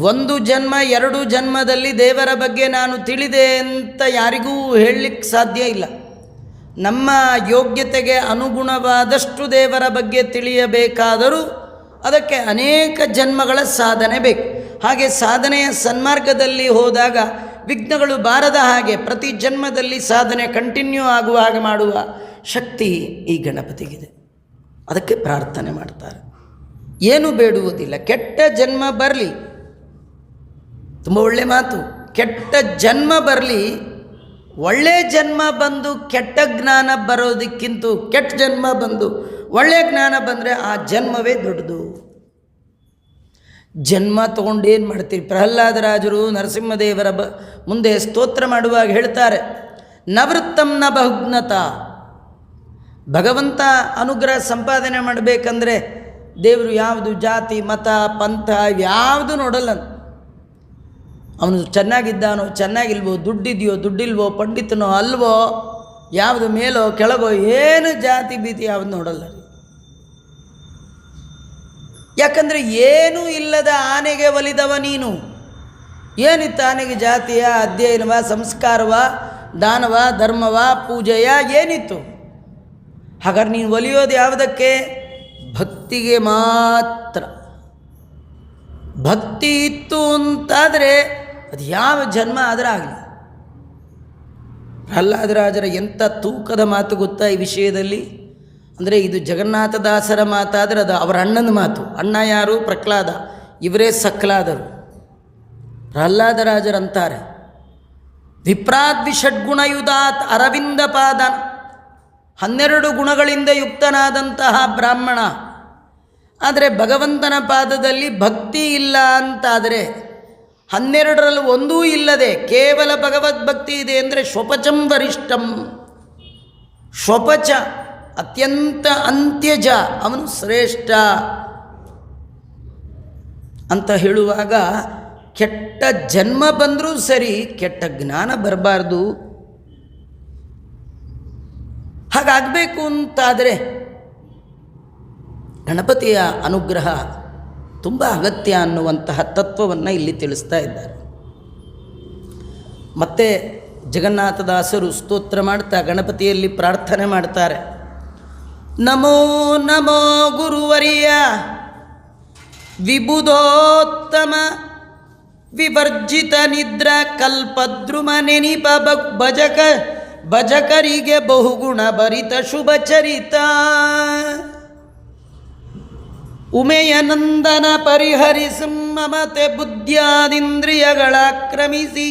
ಒಂದು ಜನ್ಮ ಎರಡು ಜನ್ಮದಲ್ಲಿ ದೇವರ ಬಗ್ಗೆ ನಾನು ತಿಳಿದೆ ಅಂತ ಯಾರಿಗೂ ಹೇಳಲಿಕ್ಕೆ ಸಾಧ್ಯ ಇಲ್ಲ. ನಮ್ಮ ಯೋಗ್ಯತೆಗೆ ಅನುಗುಣವಾದಷ್ಟು ದೇವರ ಬಗ್ಗೆ ತಿಳಿಯಬೇಕಾದರೂ ಅದಕ್ಕೆ ಅನೇಕ ಜನ್ಮಗಳ ಸಾಧನೆ ಬೇಕು. ಹಾಗೆ ಸಾಧನೆಯ ಸನ್ಮಾರ್ಗದಲ್ಲಿ ಹೋದಾಗ ವಿಘ್ನಗಳು ಬಾರದ ಹಾಗೆ ಪ್ರತಿ ಜನ್ಮದಲ್ಲಿ ಸಾಧನೆ ಕಂಟಿನ್ಯೂ ಆಗುವ ಹಾಗೆ ಮಾಡುವ ಶಕ್ತಿ ಈ ಗಣಪತಿಗಿದೆ. ಅದಕ್ಕೆ ಪ್ರಾರ್ಥನೆ ಮಾಡ್ತಾರೆ, ಏನೂ ಬೇಡುವುದಿಲ್ಲ, ಕೆಟ್ಟ ಜನ್ಮ ಬರಲಿ. ತುಂಬ ಒಳ್ಳೆ ಮಾತು, ಕೆಟ್ಟ ಜನ್ಮ ಬರಲಿ, ಒಳ್ಳೆ ಜನ್ಮ ಬಂದು ಕೆಟ್ಟ ಜ್ಞಾನ ಬರೋದಕ್ಕಿಂತ ಕೆಟ್ಟ ಜನ್ಮ ಬಂದು ಒಳ್ಳೆ ಜ್ಞಾನ ಬಂದರೆ ಆ ಜನ್ಮವೇ ದೊಡ್ಡದು. ಜನ್ಮ ತೊಗೊಂಡು ಏನು ಮಾಡ್ತೀರಿ? ಪ್ರಹ್ಲಾದರಾಜರು ನರಸಿಂಹದೇವರ ಮುಂದೆ ಸ್ತೋತ್ರ ಮಾಡುವಾಗ ಹೇಳ್ತಾರೆ, ನವೃತ್ತಂ ನ ಬಹುಜ್ಞತ. ಭಗವಂತ ಅನುಗ್ರಹ ಸಂಪಾದನೆ ಮಾಡಬೇಕಂದ್ರೆ ದೇವರು ಯಾವುದು ಜಾತಿ ಮತ ಪಂಥ ಯಾವುದು ನೋಡಲ್ಲ. ಅವನು ಚೆನ್ನಾಗಿದ್ದಾನೋ ಚೆನ್ನಾಗಿಲ್ವೋ, ದುಡ್ಡಿದೆಯೋ ದುಡ್ಡಿಲ್ವೋ, ಪಂಡಿತನೋ ಅಲ್ವೋ, ಯಾವುದು ಮೇಲೋ ಕೆಳಗೋ, ಏನು ಜಾತಿ ಭೀತಿ ಯಾವುದು ನೋಡಲ್ಲ. ಯಾಕಂದರೆ ಏನೂ ಇಲ್ಲದ ಆನೆಗೆ ಒಲಿದವ ನೀನು. ಏನಿತ್ತು ಆನೆಗೆ? ಜಾತಿಯ ಅಧ್ಯಯನವ, ಸಂಸ್ಕಾರವ, ದಾನವ, ಧರ್ಮವ, ಪೂಜೆಯ ಏನಿತ್ತು? ಹಾಗಾದ್ರೆ ನೀನು ಒಲಿಯೋದು ಯಾವುದಕ್ಕೆ? ಭಕ್ತಿಗೆ ಮಾತ್ರ. ಭಕ್ತಿ ಇತ್ತು ಅಂತಾದರೆ ಅದು ಯಾವ ಜನ್ಮ ಆದರೂ ಆಗಲಿ. ಪ್ರಹ್ಲಾದರಾಜರ ಎಂಥ ತೂಕದ ಮಾತು ಗೊತ್ತಾ ಈ ವಿಷಯದಲ್ಲಿ? ಅಂದರೆ ಇದು ಜಗನ್ನಾಥದಾಸರ ಮಾತಾದರೆ ಅದು ಅವರ ಅಣ್ಣನ ಮಾತು. ಅಣ್ಣ ಯಾರು? ಪ್ರಹ್ಲಾದ. ಇವರೇ ಸಕ್ಲಾದರು. ಪ್ರಹ್ಲಾದರಾಜರಂತಾರೆ, ವಿಪ್ರಾದ್ವಿಷಡ್ಗುಣಯುಧಾತ್ ಅರವಿಂದ ಪಾದ. 12 ಗುಣಗಳಿಂದ ಯುಕ್ತನಾದಂತಹ ಬ್ರಾಹ್ಮಣ. ಆದರೆ ಭಗವಂತನ ಪಾದದಲ್ಲಿ ಭಕ್ತಿ ಇಲ್ಲ ಅಂತಾದರೆ 12ರಲ್ಲಿ ಒಂದೂ ಇಲ್ಲದೆ ಕೇವಲ ಭಗವದ್ಭಕ್ತಿ ಇದೆ ಅಂದರೆ ಶ್ವಪಚಂ ವರಿಷ್ಠಂ. ಶ್ವಪಚ ಅತ್ಯಂತ ಅಂತ್ಯಜ, ಅವನು ಶ್ರೇಷ್ಠ ಅಂತ ಹೇಳುವಾಗ ಕೆಟ್ಟ ಜನ್ಮ ಬಂದರೂ ಸರಿ, ಕೆಟ್ಟ ಜ್ಞಾನ ಬರಬಾರ್ದು. ಹಾಗಾಗಬೇಕು ಅಂತಾದರೆ ಗಣಪತಿಯ ಅನುಗ್ರಹ ತುಂಬ ಅಗತ್ಯ ಅನ್ನುವಂತಹ ತತ್ವವನ್ನು ಇಲ್ಲಿ ತಿಳಿಸ್ತಾ ಇದ್ದಾರೆ. ಮತ್ತೆ ಜಗನ್ನಾಥದಾಸರು ಸ್ತೋತ್ರ ಮಾಡ್ತಾ ಗಣಪತಿಯಲ್ಲಿ ಪ್ರಾರ್ಥನೆ ಮಾಡ್ತಾರೆ, ನಮೋ ನಮೋ ಗುರುವರ್ಯ ವಿಬುಧೋತ್ತಮ ವಿವರ್ಜಿತ ನಿದ್ರಾ ಕಲ್ಪದ್ರುಮ ನೆನಿಪ ಭಜಕರಿಗೆ ಬಹುಗುಣ ಭರಿತ ಶುಭ ಚರಿತ ಉಮೆಯನಂದನ ಪರಿಹರಿಸಿ ಮಮತೆ ಬುದ್ಧ್ಯಾದಿಂದ್ರಿಯಗಳ ಕ್ರಮಿಸಿ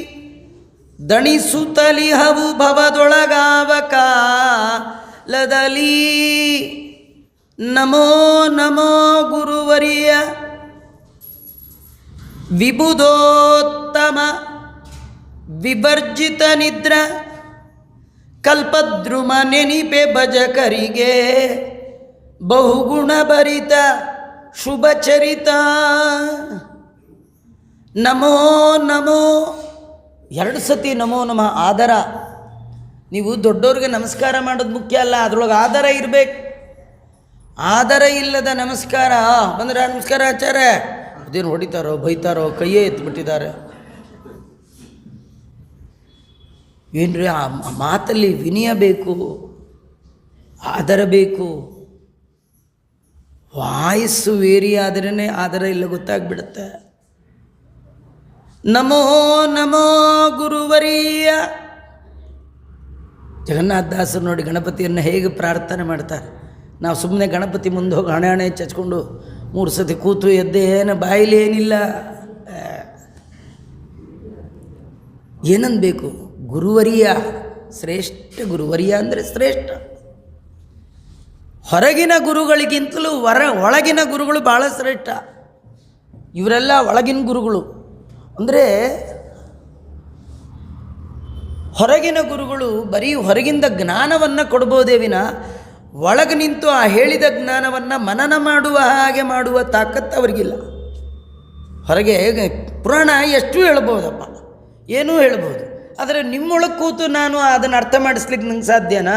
ದಣಿಸುತ್ತಲಿಹವು ಭವದೊಳಗಾವ ಕಾಲದಲ್ಲಿ ನಮೋ ನಮೋ ಗುರುವರಿಯ ವಿಬುಧೋತ್ತಮ ವಿವರ್ಜಿತ ನಿದ್ರ ಕಲ್ಪದ್ರುಮ ನೆನಿಪೆ ಭಜಕರಿಗೆ ಬಹುಗುಣ ಭರಿತ ಶುಭ ಚರಿತ ನಮೋ ನಮೋ. 2 ಸತಿ ನಮೋ ನಮಃ. ಆದರ, ನೀವು ದೊಡ್ಡವ್ರಿಗೆ ನಮಸ್ಕಾರ ಮಾಡೋದು ಮುಖ್ಯ ಅಲ್ಲ, ಅದರೊಳಗೆ ಆದರ ಇರಬೇಕು. ಆದರ ಇಲ್ಲದ ನಮಸ್ಕಾರ ಬಂದ್ರೆ ನಮಸ್ಕಾರ ಆಚಾರ್ಯ ಅದೇನು ಹೊಡಿತಾರೋ ಬೈತಾರೋ ಕೈಯೇ ಎತ್ಬಿಟ್ಟಿದ್ದಾರೆ ಏನ್ರಿ, ಆ ಮಾತಲ್ಲಿ ವಿನಯ ಬೇಕು, ಆದರ ಬೇಕು. ವಾಯ್ಸು ವೇರಿ ಆದ್ರೇ ಆದರ ಇಲ್ಲ ಗೊತ್ತಾಗ್ಬಿಡುತ್ತೆ. ನಮೋ ನಮೋ ಗುರುವರಿಯ. ಜಗನ್ನಾಥದಾಸರು ನೋಡಿ ಗಣಪತಿಯನ್ನು ಹೇಗೆ ಪ್ರಾರ್ಥನೆ ಮಾಡ್ತಾರೆ. ನಾವು ಸುಮ್ಮನೆ ಗಣಪತಿ ಮುಂದೆ ಹೋಗಿ ಹಣೆ ಚಚ್ಕೊಂಡು 3 ಸತಿ ಕೂತು ಎದ್ದೆ, ಏನು ಬಾಯಿಲಿ ಏನಿಲ್ಲ. ಏನನ್ಬೇಕು? ಗುರುವರಿಯ, ಶ್ರೇಷ್ಠ ಗುರುವರಿಯ ಅಂದರೆ ಶ್ರೇಷ್ಠ. ಹೊರಗಿನ ಗುರುಗಳಿಗಿಂತಲೂ ಒಳಗಿನ ಗುರುಗಳು ಭಾಳ ಶ್ರೇಷ್ಠ. ಇವರೆಲ್ಲ ಒಳಗಿನ ಗುರುಗಳು. ಅಂದರೆ ಹೊರಗಿನ ಗುರುಗಳು ಬರೀ ಹೊರಗಿಂದ ಜ್ಞಾನವನ್ನು ಕೊಡ್ಬೋದೇ ವಿನ ಒಳಗೆ ನಿಂತು ಆ ಹೇಳಿದ ಜ್ಞಾನವನ್ನು ಮನನ ಮಾಡುವ ಹಾಗೆ ಮಾಡುವ ತಾಕತ್ತು ಅವರಿಗಿಲ್ಲ. ಹೊರಗೆ ಪುರಾಣ ಎಷ್ಟು ಹೇಳ್ಬೋದಪ್ಪ, ಏನೂ ಹೇಳ್ಬೋದು. ಆದರೆ ನಿಮ್ಮೊಳಗೆ ಕೂತು ನಾನು ಅದನ್ನು ಅರ್ಥ ಮಾಡಿಸ್ಲಿಕ್ಕೆ ನಂಗೆ ಸಾಧ್ಯನಾ?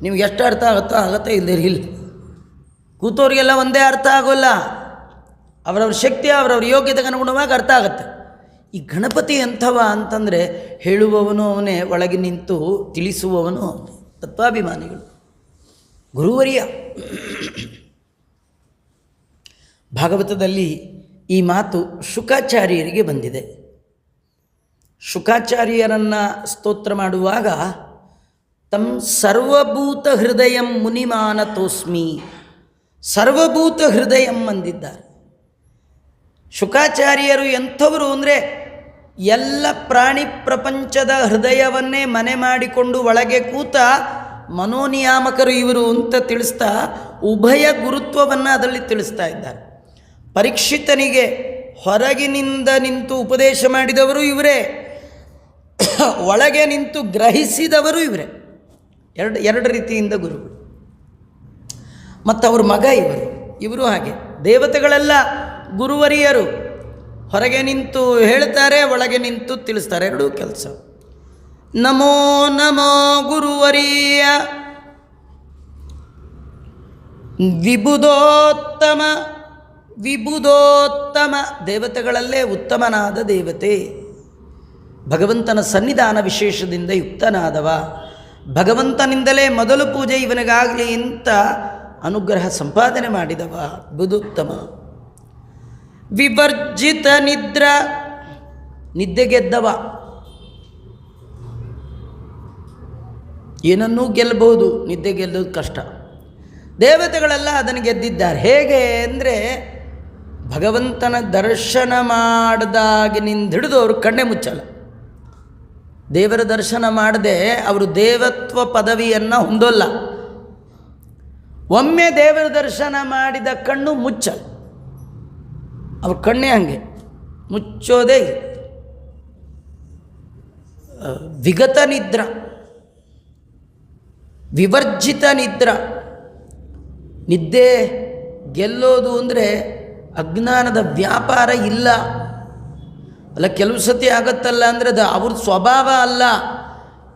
ನಿಮ್ಗೆ ಎಷ್ಟು ಅರ್ಥ ಆಗುತ್ತೋ ಇಲ್ಲದೇ ಇಲ್ಲ. ಕೂತವ್ರಿಗೆಲ್ಲ ಒಂದೇ ಅರ್ಥ ಆಗೋಲ್ಲ. ಅವರವ್ರ ಶಕ್ತಿ ಅವರವ್ರ ಯೋಗ್ಯತೆಗೆ ಅನುಗುಣವಾಗಿ ಅರ್ಥ ಆಗುತ್ತೆ. ಈ ಗಣಪತಿ ಎಂಥವ ಅಂತಂದರೆ ಹೇಳುವವನು ಅವನೇ, ಒಳಗೆ ನಿಂತು ತಿಳಿಸುವವನು ಅವನೇ. ತತ್ವಾಭಿಮಾನಿಗಳು ಗುರುವರಿಯ. ಭಾಗವತದಲ್ಲಿ ಈ ಮಾತು ಶುಕಾಚಾರ್ಯರಿಗೆ ಬಂದಿದೆ. ಶುಕಾಚಾರ್ಯರನ್ನು ಸ್ತೋತ್ರ ಮಾಡುವಾಗ ತಂ ಸರ್ವಭೂತ ಹೃದಯಂ ಮುನಿಮಾನತೋಸ್ಮಿ, ಸರ್ವಭೂತ ಹೃದಯಂ ಅಂದಿದ್ದಾರೆ. ಶುಕಾಚಾರ್ಯರು ಎಂಥವರು ಅಂದರೆ ಎಲ್ಲ ಪ್ರಾಣಿ ಪ್ರಪಂಚದ ಹೃದಯವನ್ನೇ ಮನೆ ಮಾಡಿಕೊಂಡು ಒಳಗೆ ಕೂತ ಮನೋನಿಯಾಮಕರು ಇವರು ಅಂತ ತಿಳಿಸ್ತಾ ಉಭಯ ಗುರುತ್ವವನ್ನು ಅದರಲ್ಲಿ ತಿಳಿಸ್ತಾ ಇದ್ದಾರೆ. ಪರೀಕ್ಷಿತನಿಗೆ ಹೊರಗಿನಿಂದ ನಿಂತು ಉಪದೇಶ ಮಾಡಿದವರು ಇವರೇ, ಒಳಗೆ ನಿಂತು ಗ್ರಹಿಸಿದವರು ಇವರೇ. ಎರಡು ರೀತಿಯಿಂದ ಗುರುಗಳು. ಮತ್ತು ಅವ್ರ ಮಗ ಇವರು ಹಾಗೆ. ದೇವತೆಗಳೆಲ್ಲ ಗುರುವರಿಯರು. ಹೊರಗೆ ನಿಂತು ಹೇಳ್ತಾರೆ, ಒಳಗೆ ನಿಂತು ತಿಳಿಸ್ತಾರೆ, ಎರಡೂ ಕೆಲಸ. ನಮೋ ನಮೋ ಗುರುವರಿಯ ವಿಬುಧೋತ್ತಮ. ವಿಬುಧೋತ್ತಮ ದೇವತೆಗಳಲ್ಲೇ ಉತ್ತಮನಾದ ದೇವತೆ, ಭಗವಂತನ ಸನ್ನಿಧಾನ ವಿಶೇಷದಿಂದ ಯುಕ್ತನಾದವ, ಭಗವಂತನಿಂದಲೇ ಮೊದಲು ಪೂಜೆ ಇವನಿಗಾಗಲಿ ಅಂತ ಅನುಗ್ರಹ ಸಂಪಾದನೆ ಮಾಡಿದವ ಬುಧೋತ್ತಮ. ವಿವರ್ಜಿತ ನಿದ್ರ, ನಿದ್ದೆಗೆದ್ದವ. ಏನನ್ನೂ ಗೆಲ್ಲಬಹುದು, ನಿದ್ದೆ ಗೆಲ್ಲೋದು ಕಷ್ಟ. ದೇವತೆಗಳೆಲ್ಲ ಅದನ್ನು ಗೆದ್ದಿದ್ದಾರೆ. ಹೇಗೆ ಅಂದರೆ ಭಗವಂತನ ದರ್ಶನ ಮಾಡಿದಾಗಿನಿಂದ ಹಿಡಿದು ಅವರು ಕಣ್ಣೇ ಮುಚ್ಚಲ್ಲ. ದೇವರ ದರ್ಶನ ಮಾಡದೆ ಅವರು ದೇವತ್ವ ಪದವಿಯನ್ನು ಹೊಂದೋಲ್ಲ. ಒಮ್ಮೆ ದೇವರ ದರ್ಶನ ಮಾಡಿದ ಕಣ್ಣು ಮುಚ್ಚಲ್ಲ. ಅವ್ರ ಕಣ್ಣೇ ಹಾಗೆ ಮುಚ್ಚೋದೇ. ವಿಗತ ನಿದ್ರ, ವಿವರ್ಜಿತ ನಿದ್ರ. ನಿದ್ದೆ ಗೆಲ್ಲೋದು ಅಂದರೆ ಅಜ್ಞಾನದ ವ್ಯಾಪಾರ ಇಲ್ಲ. ಅಲ್ಲ, ಕೆಲವು ಸತಿ ಆಗತ್ತಲ್ಲ ಅಂದರೆ ಅದು ಅವ್ರದ್ದು ಸ್ವಭಾವ ಅಲ್ಲ.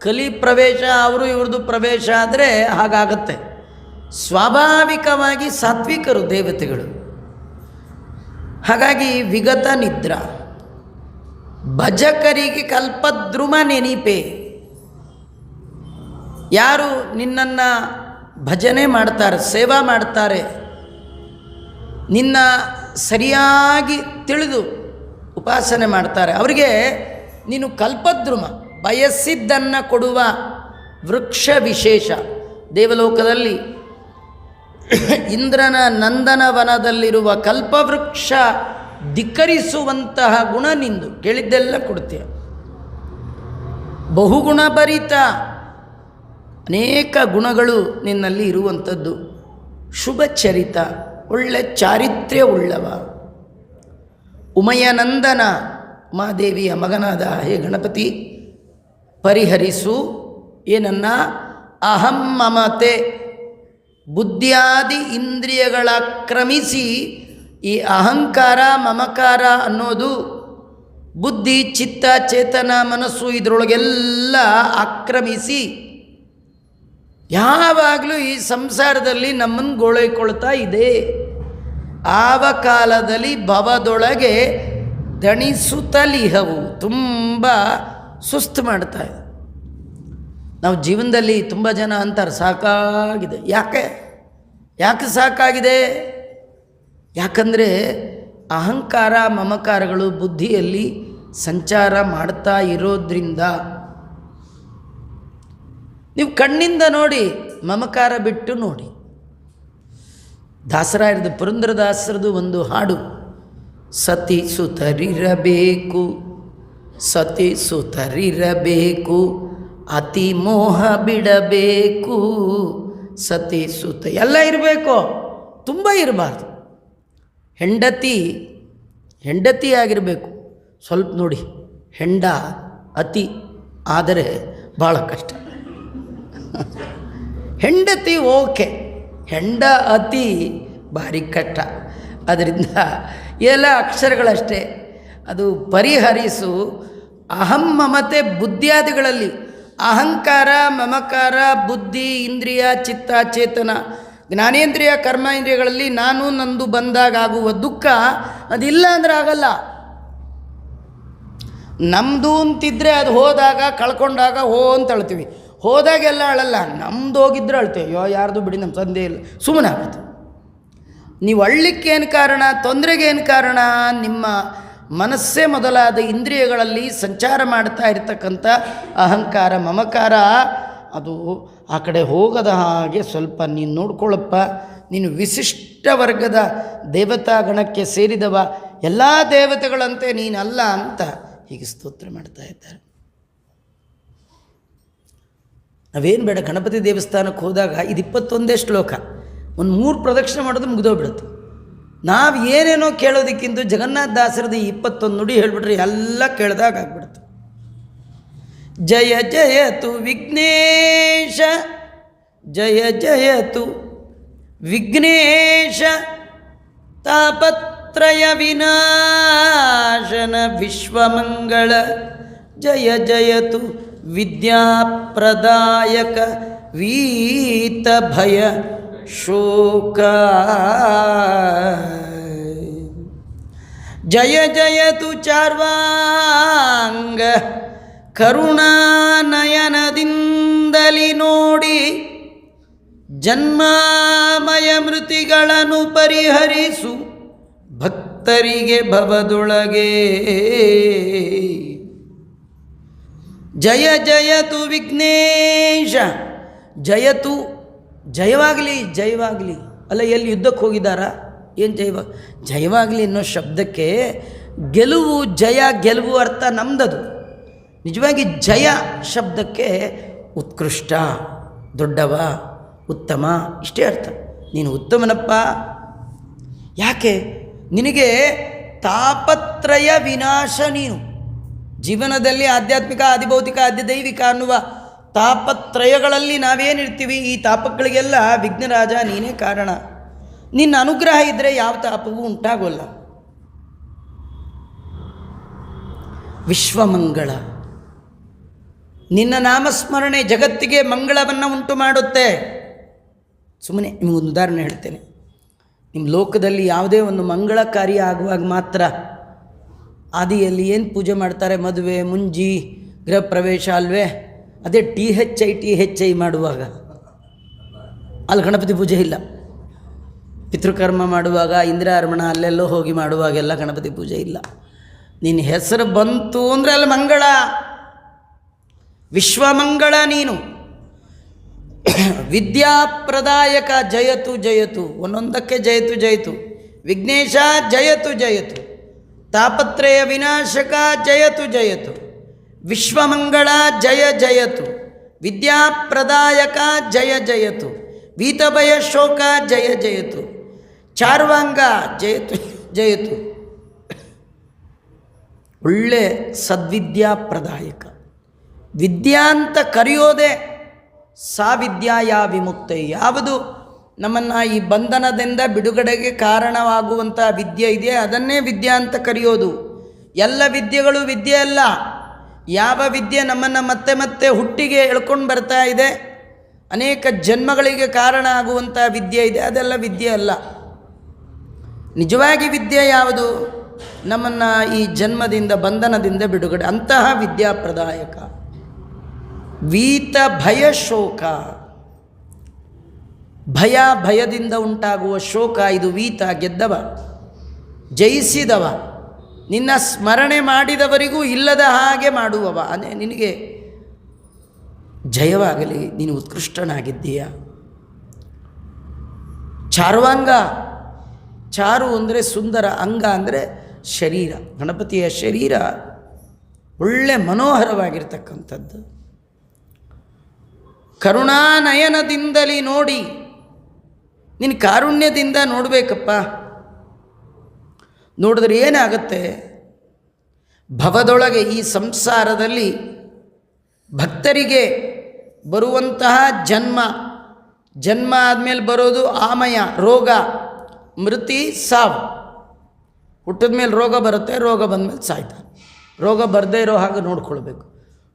ಕಲಿ ಪ್ರವೇಶ ಅವರು ಇವ್ರದ್ದು ಪ್ರವೇಶ ಆದರೆ ಹಾಗಾಗತ್ತೆ. ಸ್ವಾಭಾವಿಕವಾಗಿ ಸಾತ್ವಿಕರು ದೇವತೆಗಳು. ಹಾಗಾಗಿ ವಿಗತ ನಿದ್ರ. ಭಜಕರಿಗೆ ಕಲ್ಪದ್ರುಮ ನೆನಿಪೆ. ಯಾರು ನಿನ್ನನ್ನು ಭಜನೆ ಮಾಡ್ತಾರೆ, ಸೇವಾ ಮಾಡ್ತಾರೆ, ನಿನ್ನ ಸರಿಯಾಗಿ ತಿಳಿದು ಉಪಾಸನೆ ಮಾಡ್ತಾರೆ. ಅವರಿಗೆ ನೀನು ಕಲ್ಪದ್ರುಮ, ಬಯಸಿದ್ದನ್ನು ಕೊಡುವ ವೃಕ್ಷ ವಿಶೇಷ. ದೇವಲೋಕದಲ್ಲಿ ಇಂದ್ರನ ನಂದನವನದಲ್ಲಿರುವ ಕಲ್ಪವೃಕ್ಷ ಧಿಕ್ಕರಿಸುವಂತಹ ಗುಣ ನಿಂದು. ಕೇಳಿದ್ದೆಲ್ಲ ಕೊಡ್ತೀಯ. ಬಹುಗುಣಭರಿತ, ಅನೇಕ ಗುಣಗಳು ನಿನ್ನಲ್ಲಿ ಇರುವಂಥದ್ದು. ಶುಭಚರಿತ, ಒಳ್ಳೆ ಚಾರಿತ್ರ್ಯ ಉಳ್ಳವ. ಉಮಯನಂದನ, ಉಮಾದೇವಿಯ ಮಗನಾದ ಹೇ ಗಣಪತಿ, ಪರಿಹರಿಸು ಏನನ್ನ? ಅಹಂ ಮಮತೆ, ಬುದ್ಧಿಯಾದಿ ಇಂದ್ರಿಯಗಳ ಕ್ರಮಿಸಿ ಈ ಅಹಂಕಾರ ಮಮಕಾರ ಅನ್ನೋದು ಬುದ್ಧಿ, ಚಿತ್ತ, ಚೇತನ, ಮನಸ್ಸು ಇದರೊಳಗೆಲ್ಲ ಆಕ್ರಮಿಸಿ ಯಾವಾಗಲೂ ಈ ಸಂಸಾರದಲ್ಲಿ ನಮ್ಮನ್ನು ಗೋಳೈಕೊಳ್ತಾ ಇದೆ. ಆವ ಕಾಲದಲ್ಲಿ ಭವದೊಳಗೆ ದಣಿಸುತ್ತಲಿಹವು, ತುಂಬ ಸುಸ್ತು ಮಾಡ್ತಾ ಇದೆ. ನಾವು ಜೀವನದಲ್ಲಿ ತುಂಬ ಜನ ಅಂತಾರೆ ಸಾಕಾಗಿದೆ. ಯಾಕೆ ಸಾಕಾಗಿದೆ? ಯಾಕಂದರೆ ಅಹಂಕಾರ ಮಮಕಾರಗಳು ಬುದ್ಧಿಯಲ್ಲಿ ಸಂಚಾರ ಮಾಡ್ತಾ ಇರೋದ್ರಿಂದ. ನೀವು ಕಣ್ಣಿಂದ ನೋಡಿ, ಮಮಕಾರ ಬಿಟ್ಟು ನೋಡಿ. ದಾಸರಾಯರದು, ಪುರಂದರದಾಸರದು ಒಂದು ಹಾಡು, ಸತಿ ಸುತರಿರಬೇಕು, ಸತಿ ಸುತರಿರಬೇಕು, ಅತಿ ಮೋಹ ಬಿಡಬೇಕು. ಸತಿ ಸುತ ಎಲ್ಲ ಇರಬೇಕು, ತುಂಬ ಇರಬಾರ್ದು. ಹೆಂಡತಿ ಆಗಿರಬೇಕು. ಸ್ವಲ್ಪ ನೋಡಿ, ಹೆಂಡ ಅತಿ ಆದರೆ ಭಾಳ ಕಷ್ಟ. ಹೆಂಡತಿ ಓಕೆ, ಹೆಂಡ ಅತಿ ಭಾರಿ ಕಷ್ಟ. ಅದರಿಂದ ಎಲ್ಲ ಅಕ್ಷರಗಳಷ್ಟೇ. ಅದು ಪರಿಹರಿಸು. ಅಹಂ ಮಮತೆ ಬುದ್ಧಿಯಾದಿಗಳಲ್ಲಿ ಅಹಂಕಾರ ಮಮಕಾರ ಬುದ್ಧಿ ಇಂದ್ರಿಯ ಚಿತ್ತ ಚೇತನ ಜ್ಞಾನೇಂದ್ರಿಯ ಕರ್ಮೇಂದ್ರಿಯಗಳಲ್ಲಿ ನಾನು ನಂದು ಬಂದಾಗ ಆಗುವ ದುಃಖ ಅದಿಲ್ಲ ಅಂದರೆ ಆಗಲ್ಲ. ನಮ್ಮದು ಅಂತಿದ್ರೆ ಅದು ಹೋದಾಗ ಕಳ್ಕೊಂಡಾಗ ಅಂತ ಅಳ್ತೀವಿ. ಹೋದಾಗೆಲ್ಲ ಅಳಲ್ಲ, ನಮ್ದು ಹೋಗಿದ್ರೆ ಅಳ್ತೇವೆ. ಅಯ್ಯೋ ಯಾರ್ದು ಬಿಡಿ, ನಮ್ಮ ತಂದೆ ಇಲ್ಲ, ಸುಮ್ಮನೆ ಆಗ್ತದೆ. ನೀವು ಅಳ್ಲಿಕ್ಕೇನು ಕಾರಣ, ತೊಂದರೆಗೇನು ಕಾರಣ? ನಿಮ್ಮ ಮನಸ್ಸೇ ಮೊದಲಾದ ಇಂದ್ರಿಯಗಳಲ್ಲಿ ಸಂಚಾರ ಮಾಡ್ತಾ ಇರ್ತಕ್ಕಂಥ ಅಹಂಕಾರ ಮಮಕಾರ. ಅದು ಆ ಕಡೆ ಹೋಗದ ಹಾಗೆ ಸ್ವಲ್ಪ ನೀನು ನೋಡ್ಕೊಳ್ಳಪ್ಪ. ನೀನು ವಿಶಿಷ್ಟ ವರ್ಗದ ದೇವತಾ ಗಣಕ್ಕೆ ಸೇರಿದವ, ಎಲ್ಲ ದೇವತೆಗಳಂತೆ ನೀನಲ್ಲ ಅಂತ ಹೀಗೆ ಸ್ತೋತ್ರ ಮಾಡ್ತಾ ಇದ್ದಾರೆ. ನಾವೇನು ಬೇಡ, ಗಣಪತಿ ದೇವಸ್ಥಾನಕ್ಕೆ ಹೋದಾಗ ಇದು 21 ಶ್ಲೋಕ, ಒಂದು 3 ಪ್ರದಕ್ಷಿಣೆ ಮಾಡೋದು ಮುಗಿದೋಗ್ಬಿಡುತ್ತೆ. ನಾವು ಏನೇನೋ ಕೇಳೋದಕ್ಕಿಂತ ಜಗನ್ನಾಥ ದಾಸರದ 21 ನುಡಿ ಹೇಳಿಬಿಟ್ರೆ ಎಲ್ಲ ಕೇಳಿದಾಗ ಆಗ್ಬಿಡುತ್ತೆ. ಜಯ ಜಯತು ವಿಘ್ನೇಶ, ಜಯ ಜಯತು ವಿಘ್ನೇಶ, ತಾಪತ್ರಯ ವಿನಾಶನ ವಿಶ್ವಮಂಗಳ. ಜಯ ಜಯತು ವಿದ್ಯಾಪ್ರದಾಯಕ ವೀತ ಭಯ ಶೋಕ. ಜಯ ಜಯತು ಚಾರ್ವಾಂಗ, ಕರುಣಾನಯನದಿಂದಲಿ ನೋಡಿ ಜನ್ಮಾಮಯ ಮೃತಿಗಳನ್ನು ಪರಿಹರಿಸು ಭಕ್ತರಿಗೆ ಭವದೊಳಗೆ. ಜಯ ಜಯತು ವಿಘ್ನೇಶ, ಜಯತು ಜಯವಾಗಲಿ, ಜಯವಾಗಲಿ ಅಲ್ಲ. ಎಲ್ಲಿ ಯುದ್ಧಕ್ಕೆ ಹೋಗಿದ್ದಾರಾ? ಏನು ಜಯವಾಗಲಿ ಅನ್ನೋ ಶಬ್ದಕ್ಕೆ ಗೆಲುವು, ಜಯ ಗೆಲುವು ಅರ್ಥ ನಮ್ದದು. ನಿಜವಾಗಿ ಜಯ ಶಬ್ದಕ್ಕೆ ಉತ್ಕೃಷ್ಟ, ದೊಡ್ಡವ, ಉತ್ತಮ ಇಷ್ಟೇ ಅರ್ಥ. ನೀನು ಉತ್ತಮನಪ್ಪ. ಯಾಕೆ? ನಿನಗೆ ತಾಪತ್ರಯ ವಿನಾಶ. ನೀನು ಜೀವನದಲ್ಲಿ ಆಧ್ಯಾತ್ಮಿಕ ಆದಿಭೌತಿಕ ಆದ್ಯದೈವಿಕ ಅನ್ನುವ ತಾಪತ್ರಯಗಳಲ್ಲಿ ನಾವೇನಿರ್ತೀವಿ, ಈ ತಾಪಗಳಿಗೆಲ್ಲ ವಿಘ್ನರಾಜ ನೀನೇ ಕಾರಣ. ನಿನ್ನ ಅನುಗ್ರಹ ಇದ್ದರೆ ಯಾವ ತಾಪವೂ ಉಂಟಾಗೋಲ್ಲ. ವಿಶ್ವಮಂಗಳ, ನಿನ್ನ ನಾಮಸ್ಮರಣೆ ಜಗತ್ತಿಗೆ ಮಂಗಳವನ್ನು ಉಂಟು ಮಾಡುತ್ತೆ. ಸುಮ್ಮನೆ ನಿಮಗೊಂದು ಉದಾಹರಣೆ ಹೇಳ್ತೇನೆ. ನಿಮ್ಮ ಲೋಕದಲ್ಲಿ ಯಾವುದೇ ಒಂದು ಮಂಗಳ ಕಾರ್ಯ ಆಗುವಾಗ ಮಾತ್ರ ಆದಿಯಲ್ಲಿ ಏನು ಪೂಜೆ ಮಾಡ್ತಾರೆ? ಮದುವೆ, ಮುಂಜಿ, ಗೃಹ ಪ್ರವೇಶ ಅಲ್ವೇ? ಅದೇ THI ಮಾಡುವಾಗ ಅಲ್ಲಿ ಗಣಪತಿ ಪೂಜೆ ಇಲ್ಲ. ಪಿತೃಕರ್ಮ ಮಾಡುವಾಗ ಇಂದಿರಾರಮಣ ಅಲ್ಲೆಲ್ಲೋ ಹೋಗಿ ಮಾಡುವಾಗೆಲ್ಲ ಗಣಪತಿ ಪೂಜೆ ಇಲ್ಲ. ನಿನ್ನ ಹೆಸರು ಬಂತು ಅಂದರೆ ಅಲ್ಲಿ ಮಂಗಳ, ವಿಶ್ವಮಂಗಳ ನೀನು. ವಿದ್ಯಾಪ್ರದಾಯಕ ಜಯತು ಜಯತು, ಒಂದೊಂದಕ್ಕೆ ಜಯತು ಜಯತು. ವಿಘ್ನೇಶ ಜಯತು ಜಯತು. ತಾಪತ್ರಯ ವಿನಾಶಕ ಜಯತು ಜಯತು. ವಿಶ್ವಮಂಗಳ ಜಯ ಜಯತು. ವಿದ್ಯಾಪ್ರದಾಯಕ ಜಯ ಜಯತು. ವೀತಭಯ ಶೋಕ ಜಯ ಜಯತು. ಚಾರ್ವಾಂಗ ಜಯತು ಜಯತು. ಒಳ್ಳೆ ಸದ್ವಿದ್ಯಾಪ್ರದಾಯಕ. ವಿದ್ಯಾ ಅಂತ ಕರೆಯೋದೇ ಸಾವಿದ್ಯಾಯ ವಿಮುಕ್ತ. ಯಾವುದು ನಮ್ಮನ್ನು ಈ ಬಂಧನದಿಂದ ಬಿಡುಗಡೆಗೆ ಕಾರಣವಾಗುವಂಥ ವಿದ್ಯೆ ಇದೆ ಅದನ್ನೇ ವಿದ್ಯಾ ಅಂತ ಕರೆಯೋದು. ಎಲ್ಲ ವಿದ್ಯೆಗಳು ವಿದ್ಯೆ ಅಲ್ಲ. ಯಾವ ವಿದ್ಯೆ ನಮ್ಮನ್ನು ಮತ್ತೆ ಮತ್ತೆ ಹುಟ್ಟಿಗೆ ಎಳ್ಕೊಂಡು ಬರ್ತಾ ಇದೆ, ಅನೇಕ ಜನ್ಮಗಳಿಗೆ ಕಾರಣ ಆಗುವಂಥ ವಿದ್ಯೆ ಇದೆ, ಅದೆಲ್ಲ ವಿದ್ಯೆ ಅಲ್ಲ. ನಿಜವಾಗಿ ವಿದ್ಯೆ ಯಾವುದು? ನಮ್ಮನ್ನು ಈ ಜನ್ಮದಿಂದ ಬಂಧನದಿಂದ ಬಿಡುಗಡೆ, ಅಂತಹ ವಿದ್ಯಾಪ್ರದಾಯಕ. ವೀತ ಭಯ ಶೋಕ, ಭಯ ಭಯದಿಂದ ಉಂಟಾಗುವ ಶೋಕ, ಇದು ವೀತ ಗೆದ್ದವ, ಜಯಿಸಿದವ, ನಿನ್ನ ಸ್ಮರಣೆ ಮಾಡಿದವರಿಗೂ ಇಲ್ಲದ ಹಾಗೆ ಮಾಡುವವ. ಅದೇ ನಿನಗೆ ಜಯವಾಗಲಿ, ನೀನು ಉತ್ಕೃಷ್ಟನಾಗಿದ್ದೀಯ. ಚಾರ್ವಾಂಗ, ಚಾರು ಅಂದರೆ ಸುಂದರ, ಅಂಗ ಅಂದರೆ ಶರೀರ. ಗಣಪತಿಯ ಶರೀರ ಒಳ್ಳೆ ಮನೋಹರವಾಗಿರ್ತಕ್ಕಂಥದ್ದು. ಕರುಣಾನಯನದಿಂದಲೇ ನೋಡಿ, ನಿನ್ನ ಕಾರುಣ್ಯದಿಂದ ನೋಡಬೇಕಪ್ಪ. ನೋಡಿದ್ರೆ ಏನಾಗುತ್ತೆ? ಭವದೊಳಗೆ ಈ ಸಂಸಾರದಲ್ಲಿ ಭಕ್ತರಿಗೆ ಬರುವಂತಹ ಜನ್ಮ ಆದಮೇಲೆ ಬರೋದು ಆಮಯ, ರೋಗ, ಮೃತಿ, ಸಾವು. ಹುಟ್ಟಿದ ಮೇಲೆ ರೋಗ ಬರುತ್ತೆ, ರೋಗ ಬಂದಮೇಲೆ ಸಾಯ್ತಾನೆ. ರೋಗ ಬರದೇ ಇರೋ ಹಾಗೆ ನೋಡ್ಕೊಳ್ಬೇಕು.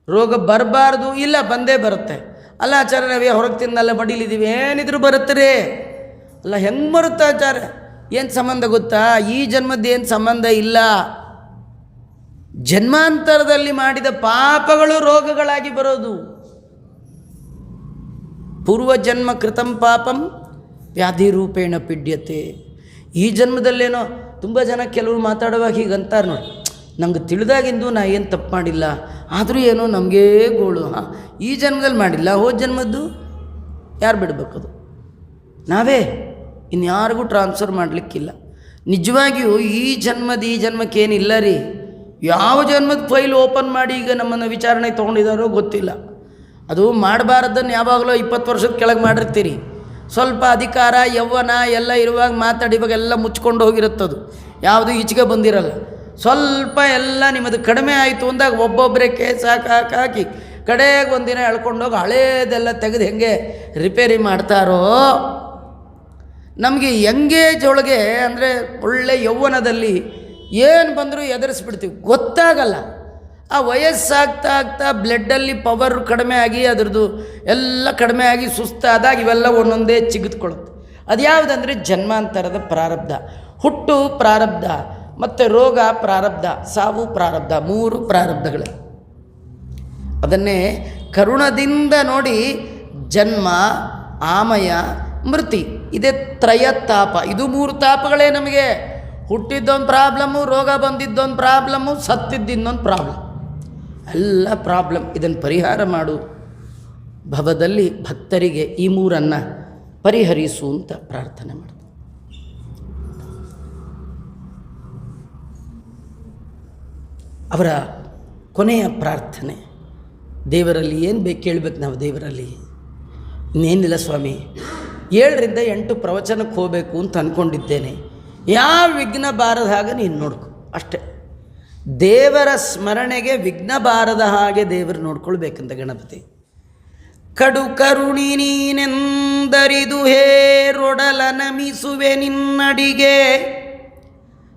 ರೋಗ ಬರಬಾರ್ದು, ಇಲ್ಲ ಬಂದೇ ಬರುತ್ತೆ. ಅಲ್ಲ ಆಚಾರ್ಯ, ನಾವೇ ಹೊರಗೆ ತಿಂದಲ್ಲ ಬಡೀಲಿದ್ದೀವಿ, ಏನಿದ್ರು ಬರುತ್ತೆ ರೀ. ಅಲ್ಲ ಹೆಂಗೆ ಬರುತ್ತೆ ಆಚಾರ್ಯ? ಏನು ಸಂಬಂಧ ಗೊತ್ತಾ? ಈ ಜನ್ಮದ್ದು ಏನು ಸಂಬಂಧ ಇಲ್ಲ. ಜನ್ಮಾಂತರದಲ್ಲಿ ಮಾಡಿದ ಪಾಪಗಳು ರೋಗಗಳಾಗಿ ಬರೋದು. ಪೂರ್ವಜನ್ಮ ಕೃತಂ ಪಾಪಂ ವ್ಯಾಧಿ ರೂಪೇಣ ಪಿಡ್ಯತೆ. ಈ ಜನ್ಮದಲ್ಲೇನೋ ತುಂಬ ಜನ ಕೆಲವರು ಮಾತಾಡುವಾಗ ಹೀಗೆ ಅಂತಾರೆ ನೋಡಿ, ನಮ್ಗೆ ತಿಳಿದಾಗಿಂದು ನಾ ಏನು ತಪ್ಪು ಮಾಡಿಲ್ಲ, ಆದರೂ ಏನೋ ನಮಗೇ ಗೋಳು. ಈ ಜನ್ಮದಲ್ಲಿ ಮಾಡಿಲ್ಲ, ಹೋದ ಜನ್ಮದ್ದು ಯಾರು ಬಿಡಬೇಕದು? ನಾವೇ, ಇನ್ಯಾರಿಗೂ ಟ್ರಾನ್ಸ್ಫರ್ ಮಾಡಲಿಕ್ಕಿಲ್ಲ. ನಿಜವಾಗಿಯೂ ಈ ಜನ್ಮಕ್ಕೇನಿಲ್ಲ ರೀ. ಯಾವ ಜನ್ಮದ ಫೈಲ್ ಓಪನ್ ಮಾಡಿ ಈಗ ನಮ್ಮನ್ನು ವಿಚಾರಣೆ ತೊಗೊಂಡಿದ್ದಾರೋ ಗೊತ್ತಿಲ್ಲ. ಅದು ಮಾಡಬಾರ್ದನ್ನು ಯಾವಾಗಲೂ 20 ವರ್ಷದ ಕೆಳಗೆ ಮಾಡಿರ್ತೀರಿ. ಸ್ವಲ್ಪ ಅಧಿಕಾರ ಯೌವನ ಎಲ್ಲ ಇರುವಾಗ ಮಾತಾಡಿ, ಇವಾಗೆಲ್ಲ ಮುಚ್ಕೊಂಡು ಹೋಗಿರುತ್ತದು, ಯಾವುದು ಈಚೆಗೆ ಬಂದಿರಲ್ಲ. ಸ್ವಲ್ಪ ಎಲ್ಲ ನಿಮ್ಮದು ಕಡಿಮೆ ಆಯಿತು ಅಂದಾಗ ಒಬ್ಬೊಬ್ಬರೇ ಕೇಸ್ ಹಾಕಿ ಕಡೆಗೆ ಒಂದಿನ ಎಳ್ಕೊಂಡೋಗಿ ಹಳೇದೆಲ್ಲ ತೆಗೆದು ಹೆಂಗೆ ರಿಪೇರಿ ಮಾಡ್ತಾರೋ, ನಮಗೆ ಎಂಗೇಜ್ ಒಳಗೆ ಅಂದರೆ ಒಳ್ಳೆ ಯೌವನದಲ್ಲಿ ಏನು ಬಂದರೂ ಎದುರಿಸ್ಬಿಡ್ತೀವಿ, ಗೊತ್ತಾಗಲ್ಲ. ಆ ವಯಸ್ಸಾಗ್ತಾ ಆಗ್ತಾ ಬ್ಲಡ್ಡಲ್ಲಿ ಪವರ್ ಕಡಿಮೆ ಆಗಿ ಅದರದ್ದು ಎಲ್ಲ ಕಡಿಮೆ ಆಗಿ ಸುಸ್ತಾದಾಗ ಇವೆಲ್ಲ ಒಂದೊಂದೇ ಚಿಗಿದ್ಕೊಳ್ಳುತ್ತೆ. ಅದು ಯಾವುದಂದರೆ ಜನ್ಮಾಂತರದ ಪ್ರಾರಬ್ಧ. ಹುಟ್ಟು ಪ್ರಾರಬ್ಧ, ಮತ್ತು ರೋಗ ಪ್ರಾರಬ್ಧ, ಸಾವು ಪ್ರಾರಬ್ಧ, 3 ಪ್ರಾರಬ್ಧಗಳು. ಅದನ್ನೇ ಕರುಣದಿಂದ ನೋಡಿ, ಜನ್ಮ, ಆಮಯ, ಮೃತಿ, ಇದೇ ತ್ರಯತಾಪ. ಇದು 3 ತಾಪಗಳೇ ನಮಗೆ. ಹುಟ್ಟಿದ್ದೊಂದು ಪ್ರಾಬ್ಲಮ್ಮು, ರೋಗ ಬಂದಿದ್ದೊಂದು ಪ್ರಾಬ್ಲಮ್ಮು, ಸತ್ತಿದ್ದಿನ್ನೊಂದು ಪ್ರಾಬ್ಲಮ್, ಎಲ್ಲ ಪ್ರಾಬ್ಲಮ್. ಇದನ್ನು ಪರಿಹಾರ ಮಾಡು. ಭವದಲ್ಲಿ ಭಕ್ತರಿಗೆ ಈ 3 ಪರಿಹರಿಸು ಅಂತ ಪ್ರಾರ್ಥನೆ ಮಾಡ್ತಾರೆ. ಅವರ ಕೊನೆಯ ಪ್ರಾರ್ಥನೆ, ದೇವರಲ್ಲಿ ಏನು ಬೇಕು ಕೇಳಬೇಕು ನಾವು. ದೇವರಲ್ಲಿ ಇನ್ನೇನಿಲ್ಲ ಸ್ವಾಮಿ, 7 ರಿಂದ 8 ಪ್ರವಚನಕ್ಕೆ ಹೋಗಬೇಕು ಅಂತ ಅಂದ್ಕೊಂಡಿದ್ದೇನೆ, ಯಾವ ವಿಘ್ನ ಬಾರದ ಹಾಗೆ ನೀನು ನೋಡ್ಕೊ ಅಷ್ಟೆ. ದೇವರ ಸ್ಮರಣೆಗೆ ವಿಘ್ನ ಬಾರದ ಹಾಗೆ ದೇವರು ನೋಡ್ಕೊಳ್ಬೇಕಂತ ಗಣಪತಿ. ಕಡು ಕರುಣಿ ನೀನೆಂದರಿದು ಹೇರೊಡಲ ನಮಿಸುವೆ ನಿನ್ನಡಿಗೆ,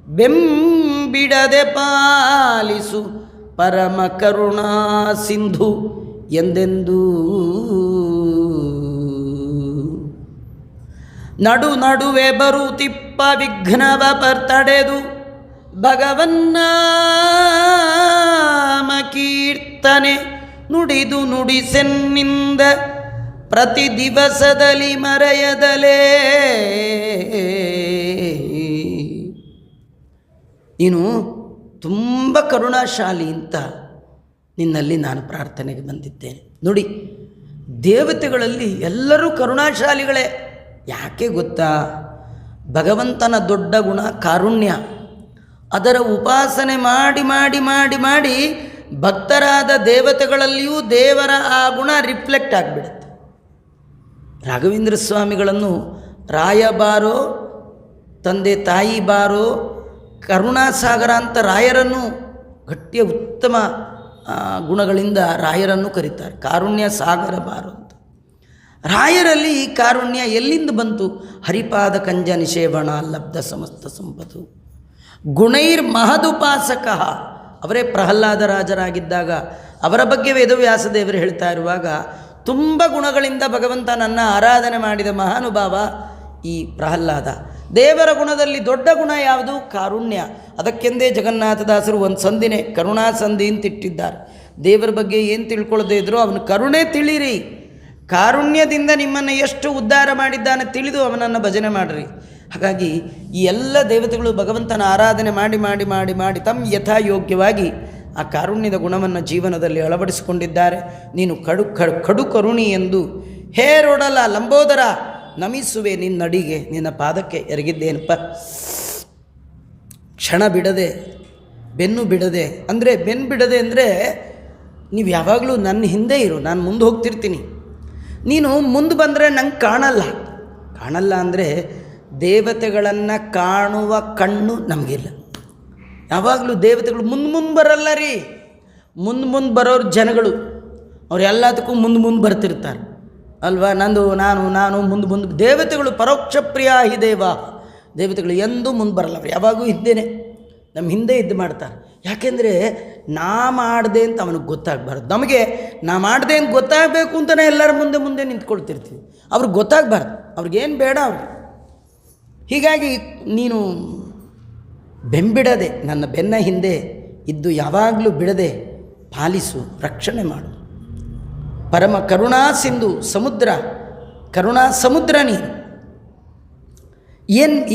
ಬೆಂಬಿಡದೆ ಪಾಲಿಸು ಪರಮ ಕರುಣಾ ಸಿಂಧು ಎಂದೆಂದೂ. ನಡುವೆ ಬರುತ್ತಿಪ್ಪ ವಿಘ್ನವ ಪರ್ತಡೆದು ಭಗವನ್ನಾಮ ಕೀರ್ತನೆ ನುಡಿದು ನುಡಿಸೆನ್ನಿಂದ ಪ್ರತಿ ದಿವಸದಲ್ಲಿ ಮರೆಯದಲೇ. ನೀನು ತುಂಬ ಕರುಣಾಶಾಲಿ ಅಂತ ನಿನ್ನಲ್ಲಿ ನಾನು ಪ್ರಾರ್ಥನೆಗೆ ಬಂದಿದ್ದೇನೆ. ನೋಡಿ, ದೇವತೆಗಳಲ್ಲಿ ಎಲ್ಲರೂ ಕರುಣಾಶಾಲಿಗಳೇ. ಯಾಕೆ ಗೊತ್ತಾ? ಭಗವಂತನ ದೊಡ್ಡ ಗುಣ ಕಾರುಣ್ಯ. ಅದರ ಉಪಾಸನೆ ಮಾಡಿ ಮಾಡಿ ಮಾಡಿ ಮಾಡಿ ಭಕ್ತರಾದ ದೇವತೆಗಳಲ್ಲಿಯೂ ದೇವರ ಆ ಗುಣ ರಿಫ್ಲೆಕ್ಟ್ ಆಗಿಬಿಡುತ್ತೆ. ರಾಘವೇಂದ್ರ ಸ್ವಾಮಿಗಳನ್ನು ರಾಯ ಬಾರೋ, ತಂದೆ ತಾಯಿ ಬಾರೋ, ಕರುಣಾಸಾಗರ ಅಂತ ರಾಯರನ್ನು ಗಟ್ಟಿಯ ಉತ್ತಮ ಗುಣಗಳಿಂದ ರಾಯರನ್ನು ಕರೀತಾರೆ. ಕಾರುಣ್ಯ ಸಾಗರ ಬಾರೋ ಅಂತ. ರಾಯರಲ್ಲಿ ಈ ಕಾರುಣ್ಯ ಎಲ್ಲಿಂದ ಬಂತು? ಹರಿಪಾದ ಕಂಜ ನಿಷೇವಣ ಲಬ್ಧ ಸಮಸ್ತ ಸಂಪತ್ತು ಗುಣೈರ್ ಮಹದುಪಾಸಕ. ಅವರೇ ಪ್ರಹ್ಲಾದ ರಾಜರಾಗಿದ್ದಾಗ ಅವರ ಬಗ್ಗೆ ವೇದವ್ಯಾಸ ದೇವರು ಹೇಳ್ತಾ ಇರುವಾಗ ತುಂಬ ಗುಣಗಳಿಂದ ಭಗವಂತ ನನ್ನ ಆರಾಧನೆ ಮಾಡಿದ ಮಹಾನುಭಾವ ಈ ಪ್ರಹ್ಲಾದ. ದೇವರ ಗುಣದಲ್ಲಿ ದೊಡ್ಡ ಗುಣ ಯಾವುದು? ಕಾರುಣ್ಯ. ಅದಕ್ಕೆಂದೇ ಜಗನ್ನಾಥದಾಸರು ಒಂದು ಸಂಧಿನೇ ಕರುಣಾ ಸಂಧಿ ಅಂತ ಇಟ್ಟಿದ್ದಾರೆ. ದೇವರ ಬಗ್ಗೆ ಏನು ತಿಳ್ಕೊಳ್ಳದೇ ಇದ್ರೂ ಅವನು ಕರುಣೆ ತಿಳಿರಿ, ಕಾರುಣ್ಯದಿಂದ ನಿಮ್ಮನ್ನು ಎಷ್ಟು ಉದ್ಧಾರ ಮಾಡಿದ್ದಾನೆ ತಿಳಿದು ಅವನನ್ನು ಭಜನೆ ಮಾಡಿರಿ. ಹಾಗಾಗಿ ಈ ಎಲ್ಲ ದೇವತೆಗಳು ಭಗವಂತನ ಆರಾಧನೆ ಮಾಡಿ ಮಾಡಿ ಮಾಡಿ ಮಾಡಿ ತಮ್ಮ ಯಥಾಯೋಗ್ಯವಾಗಿ ಆ ಕಾರುಣ್ಯದ ಗುಣವನ್ನು ಜೀವನದಲ್ಲಿ ಅಳವಡಿಸಿಕೊಂಡಿದ್ದಾರೆ. ನೀನು ಕಡು ಕರುಣಿ ಎಂದು ಹೇರೊಡಲ ಲಂಬೋದರ ನಮಿಸುವೆ ನಿನ್ನಡಿಗೆ, ನಿನ್ನ ಪಾದಕ್ಕೆ ಎರಗಿದ್ದೇನಪ್ಪ. ಕ್ಷಣ ಬಿಡದೆ, ಬೆನ್ನು ಬಿಡದೆ. ಅಂದರೆ ಬೆನ್ನು ಬಿಡದೆ ಅಂದರೆ ನೀವು ಯಾವಾಗಲೂ ನನ್ನ ಹಿಂದೆ ಇರು, ನಾನು ಮುಂದೆ ಹೋಗ್ತಿರ್ತೀನಿ. ನೀನು ಮುಂದೆ ಬಂದರೆ ನಂಗೆ ಕಾಣಲ್ಲ ಅಂದರೆ ದೇವತೆಗಳನ್ನು ಕಾಣುವ ಕಣ್ಣು ನಮಗಿಲ್ಲ. ಯಾವಾಗಲೂ ದೇವತೆಗಳು ಮುಂದೆ ಬರಲ್ಲ ರೀ. ಮುಂದೆ ಬರೋರು ಜನಗಳು, ಅವ್ರು ಎಲ್ಲದಕ್ಕೂ ಮುಂದೆ ಬರ್ತಿರ್ತಾರೆ ಅಲ್ವಾ. ನಾನು ಮುಂದೆ ದೇವತೆಗಳು ಪರೋಕ್ಷ ಪ್ರಿಯ ಹಿ ದೇವ. ದೇವತೆಗಳು ಎಂದೂ ಮುಂದೆ ಬರಲ್ಲ, ಅವ್ರು ಯಾವಾಗೂ ಹಿಂದೆಯೇ ನಮ್ಮ ಹಿಂದೆ ಇದ್ದು ಮಾಡ್ತಾರೆ. ಯಾಕೆಂದರೆ ನಾ ಮಾಡಿದೆ ಅಂತ ಅವನಿಗೆ ಗೊತ್ತಾಗಬಾರ್ದು. ನಮಗೆ ನಾ ಮಾಡಿದೆ ಅಂತ ಗೊತ್ತಾಗಬೇಕು ಅಂತಲೇ ಎಲ್ಲರ ಮುಂದೆ ನಿಂತ್ಕೊಳ್ತಿರ್ತೀವಿ. ಅವ್ರಿಗೆ ಗೊತ್ತಾಗಬಾರ್ದು, ಅವ್ರಿಗೇನು ಬೇಡ ಅವ್ರಿಗೆ. ಹೀಗಾಗಿ ನೀನು ಬೆಂಬಿಡದೆ ನನ್ನ ಬೆನ್ನ ಹಿಂದೆ ಇದ್ದು ಯಾವಾಗಲೂ ಬಿಡದೆ ಪಾಲಿಸು, ರಕ್ಷಣೆ ಮಾಡು. ಪರಮ ಕರುಣಾ ಸಿಂಧು ಸಮುದ್ರ, ಕರುಣಾ ಸಮುದ್ರ ನೀನು.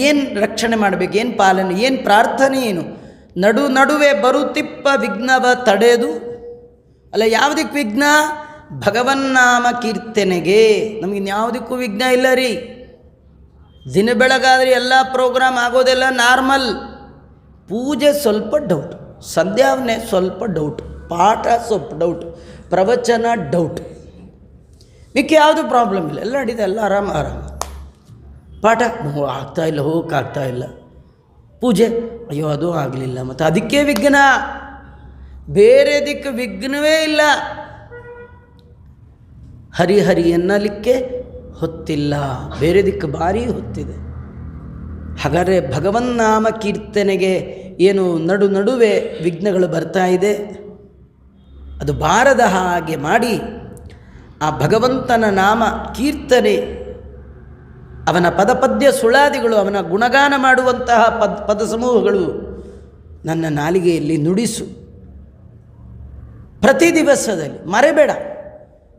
ಏನು ರಕ್ಷಣೆ ಮಾಡಬೇಕು, ಏನು ಪಾಲನೆ, ಏನು ಪ್ರಾರ್ಥನೆ, ಏನು ನಡುವೆ ಬರುತ್ತಿಪ್ಪ ವಿಘ್ನವ ತಡೆದು. ಅಲ್ಲ, ಯಾವುದಕ್ಕೆ ವಿಘ್ನ? ಭಗವನ್ನಾಮ ಕೀರ್ತನೆಗೆ. ನಮಗಿನ್ಯಾವುದಕ್ಕೂ ವಿಘ್ನ ಇಲ್ಲ ರೀ. ದಿನ ಬೆಳಗಾದರೆ ಎಲ್ಲ ಪ್ರೋಗ್ರಾಮ್ ಆಗೋದೆಲ್ಲ ನಾರ್ಮಲ್. ಪೂಜೆ ಸ್ವಲ್ಪ ಡೌಟ್, ಸಂಧ್ಯಾವನೆ ಸ್ವಲ್ಪ ಡೌಟ್, ಪಾಠ ಸ್ವಲ್ಪ ಡೌಟ್, ಪ್ರವಚನ ಡೌಟ್. ಮಿಕ್ಕ ಯಾವುದು ಪ್ರಾಬ್ಲಮ್ ಇಲ್ಲ, ಎಲ್ಲ ನಡೀತಾ, ಎಲ್ಲ ಆರಾಮ. ಪಾಠ ಆಗ್ತಾಯಿಲ್ಲ, ಹೋಗೋಕ್ಕಾಗ್ತಾಯಿಲ್ಲ. ಪೂಜೆ ಅಯ್ಯೋ ಅದು ಆಗಲಿಲ್ಲ, ಮತ್ತು ಅದಕ್ಕೆ ವಿಘ್ನ. ಬೇರೆ ದಿಕ್ಕು ವಿಘ್ನವೇ ಇಲ್ಲ. ಹರಿ ಎನ್ನಲಿಕ್ಕೆ ಹೊತ್ತಿಲ್ಲ, ಬೇರೆ ದಿಕ್ಕು ಭಾರಿ ಹೊತ್ತಿದೆ. ಹಾಗಾದರೆ ಭಗವನ್ನಾಮ ಕೀರ್ತನೆಗೆ ಏನು ನಡುವೆ ವಿಘ್ನಗಳು ಬರ್ತಾ ಇದೆ, ಅದು ಬಾರದ ಹಾಗೆ ಮಾಡಿ ಆ ಭಗವಂತನ ನಾಮ ಕೀರ್ತನೆ, ಅವನ ಪದಪದ್ಯ ಸುಳಾದಿಗಳು, ಅವನ ಗುಣಗಾನ ಮಾಡುವಂತಹ ಪದ ಸಮೂಹಗಳು ನನ್ನ ನಾಲಿಗೆಯಲ್ಲಿ ನುಡಿಸು. ಪ್ರತಿ ದಿವಸದಲ್ಲಿ ಮರೆಬೇಡ.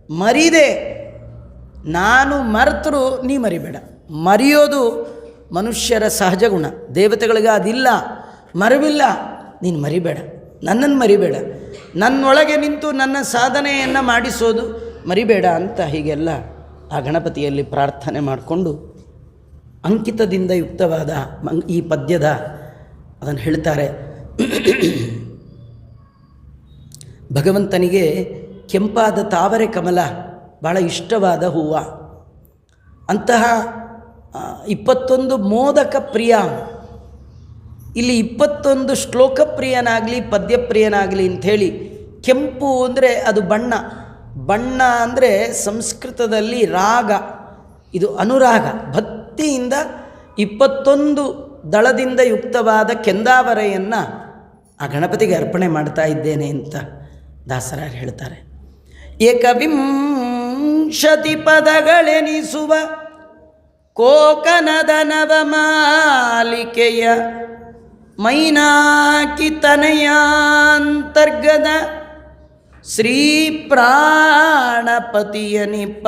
ಮರಿದೆ ನಾನು ಮರೆತರೂ ನೀ ಮರಿಬೇಡ. ಮರೆಯೋದು ಮನುಷ್ಯರ ಸಹಜ ಗುಣ, ದೇವತೆಗಳಿಗೆ ಅದಿಲ್ಲ, ಮರವಿಲ್ಲ. ನೀನು ಮರಿಬೇಡ, ನನ್ನನ್ನು ಮರಿಬೇಡ, ನನ್ನೊಳಗೆ ನಿಂತು ನನ್ನ ಸಾಧನೆಯನ್ನು ಮಾಡಿಸೋದು ಮರಿಬೇಡ ಅಂತ ಹೀಗೆಲ್ಲ ಆ ಗಣಪತಿಯಲ್ಲಿ ಪ್ರಾರ್ಥನೆ ಮಾಡಿಕೊಂಡು ಅಂಕಿತದಿಂದ ಯುಕ್ತವಾದ ಈ ಪದ್ಯದ ಅದನ್ನು ಹೇಳ್ತಾರೆ. ಭಗವಂತನಿಗೆ ಕೆಂಪಾದ ತಾವರೆ ಕಮಲ ಭಾಳ ಇಷ್ಟವಾದ ಹೂವು. ಅಂತಹ 21 ಮೋದಕ ಪ್ರಿಯ. ಇಲ್ಲಿ 21 ಶ್ಲೋಕ ಪ್ರಿಯನಾಗಲಿ ಪದ್ಯಪ್ರಿಯನಾಗಲಿ ಅಂಥೇಳಿ, ಕೆಂಪು ಅಂದರೆ ಅದು ಬಣ್ಣ ಅಂದರೆ ಸಂಸ್ಕೃತದಲ್ಲಿ ರಾಗ, ಇದು ಅನುರಾಗ. ಭಕ್ತಿಯಿಂದ 21 ದಳದಿಂದ ಯುಕ್ತವಾದ ಕೆಂದಾವರೆಯನ್ನು ಆ ಗಣಪತಿಗೆ ಅರ್ಪಣೆ ಮಾಡ್ತಾ ಇದ್ದೇನೆ ಅಂತ ದಾಸರಾರು ಹೇಳ್ತಾರೆ. ಏಕವಿಂಶತಿ ಪದಗಳೆನಿಸುವ ಕೋಕನದ ನವಮಾಲಿಕೆಯ ಮೈನಾಕಿ ತನಯಾಂತರ್ಗದ ಶ್ರೀ ಪ್ರಾಣಪತಿಯ ನಿಪ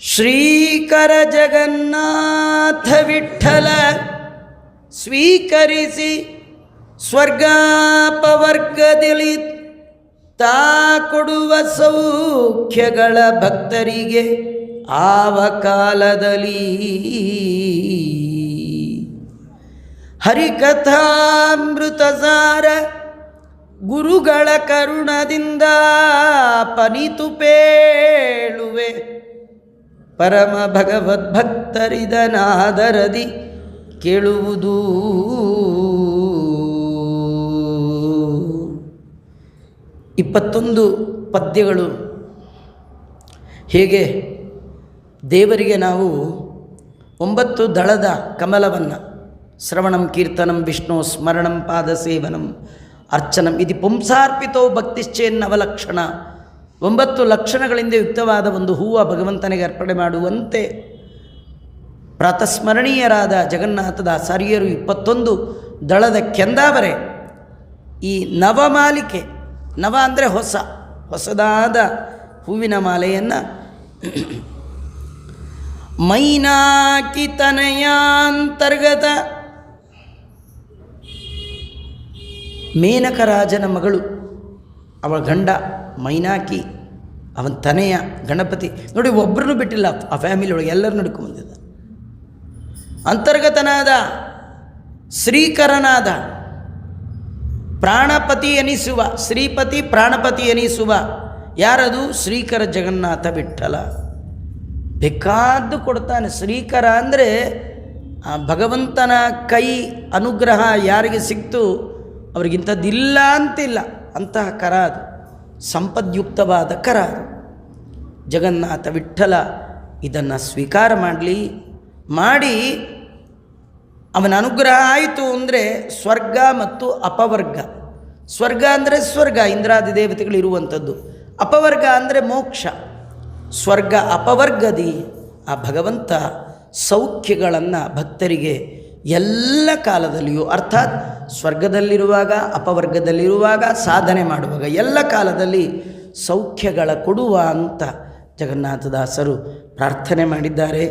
ಶ್ರೀಕರ ಜಗನ್ನಾಥ ವಿಠಲ ಸ್ವೀಕರಿಸಿ ಸ್ವರ್ಗಾಪವರ್ಗದಲ್ಲಿ ತಾ ಕೊಡುವ ಸೌಖ್ಯಗಳ ಭಕ್ತರಿಗೆ ಆವ ಕಾಲದಲ್ಲಿ ಹರಿಕಥಾಮೃತ ಸಾರ ಗುರುಗಳ ಕರುಣದಿಂದ ಪನಿತು ಪೇಳುವೆ ಪರಮ ಭಗವದ್ಭಕ್ತರಿದನಾದರದಿ ಕೇಳುವುದು. 21 ಪದ್ಯಗಳು. ಹೇಗೆ ದೇವರಿಗೆ ನಾವು 9 ದಳದ ಕಮಲವನ್ನು ಶ್ರವಣಂ ಕೀರ್ತನಂ ವಿಷ್ಣು ಸ್ಮರಣಂ ಪಾದಸೇವನಂ ಅರ್ಚನಂ ಇದು ಪುಂಸಾರ್ಪಿತೋ ಭಕ್ತಿಶ್ಚೇನ್ನವಲಕ್ಷಣ 9 ಲಕ್ಷಣಗಳಿಂದ ಯುಕ್ತವಾದ ಒಂದು ಹೂವು ಭಗವಂತನಿಗೆ ಅರ್ಪಣೆ ಮಾಡುವಂತೆ ಪ್ರಾತಸ್ಮರಣೀಯರಾದ ಜಗನ್ನಾಥದಾಚಾರ್ಯರು 21 ದಳದ ಕೆಂದಾವರೆ ಈ ನವಮಾಲಿಕೆ, ನವ ಅಂದರೆ ಹೊಸದಾದ ಹೂವಿನ ಮಾಲೆಯನ್ನು ಮೈನಾಕಿ ತನಯಾಂತರ್ಗತ ಮೇನಕರಾಜನ ಮಗಳು, ಅವಳ ಗಂಡ ಮೈನಾಕಿ, ಅವನ ತನೆಯ ಗಣಪತಿ. ನೋಡಿ, ಒಬ್ಬರನ್ನು ಬಿಟ್ಟಿಲ್ಲ ಆ ಫ್ಯಾಮಿಲಿ ಒಳಗೆ, ಎಲ್ಲರೂ ನಡ್ಕೊಂಡ್ಬಂದಿದ್ದ. ಅಂತರ್ಗತನಾದ ಶ್ರೀಕರನಾದ ಪ್ರಾಣಪತಿ ಎನಿಸುವ, ಶ್ರೀಪತಿ ಪ್ರಾಣಪತಿ ಎನಿಸುವ ಯಾರದು? ಶ್ರೀಕರ ಜಗನ್ನಾಥ ವಿಠ್ಠಲ. ಬೇಕಾದ್ದು ಕೊಡ್ತಾನೆ. ಶ್ರೀಕರ ಅಂದರೆ ಆ ಭಗವಂತನ ಕೈ ಅನುಗ್ರಹ ಯಾರಿಗೆ ಸಿಕ್ತು ಅವ್ರಿಗಿಂಥದ್ದಿಲ್ಲ ಅಂತಿಲ್ಲ, ಅಂತಹ ಕರ ಅದು, ಸಂಪದ್ಯುಕ್ತವಾದ ಕರ ಅದು. ಜಗನ್ನಾಥ ವಿಠ್ಠಲ ಇದನ್ನು ಸ್ವೀಕಾರ ಮಾಡಿ ಅವನ ಅನುಗ್ರಹ ಆಯಿತು ಅಂದರೆ ಸ್ವರ್ಗ ಮತ್ತು ಅಪವರ್ಗ. ಸ್ವರ್ಗ ಅಂದರೆ ಸ್ವರ್ಗ, ಇಂದ್ರಾದಿ ದೇವತೆಗಳು ಇರುವಂಥದ್ದು. ಅಪವರ್ಗ ಅಂದರೆ ಮೋಕ್ಷ. ಸ್ವರ್ಗ ಅಪವರ್ಗದಿ ಆ ಭಗವಂತ ಸೌಖ್ಯಗಳನ್ನು ಭಕ್ತರಿಗೆ ಎಲ್ಲ ಕಾಲದಲ್ಲಿಯೂ, ಅರ್ಥಾತ್ ಸ್ವರ್ಗದಲ್ಲಿರುವಾಗ, ಅಪವರ್ಗದಲ್ಲಿರುವಾಗ, ಸಾಧನೆ ಮಾಡುವಾಗ ಎಲ್ಲ ಕಾಲದಲ್ಲಿ ಸೌಖ್ಯಗಳ ಕೊಡುವ ಅಂತ ಜಗನ್ನಾಥದಾಸರು ಪ್ರಾರ್ಥನೆ ಮಾಡಿದ್ದಾರೆ.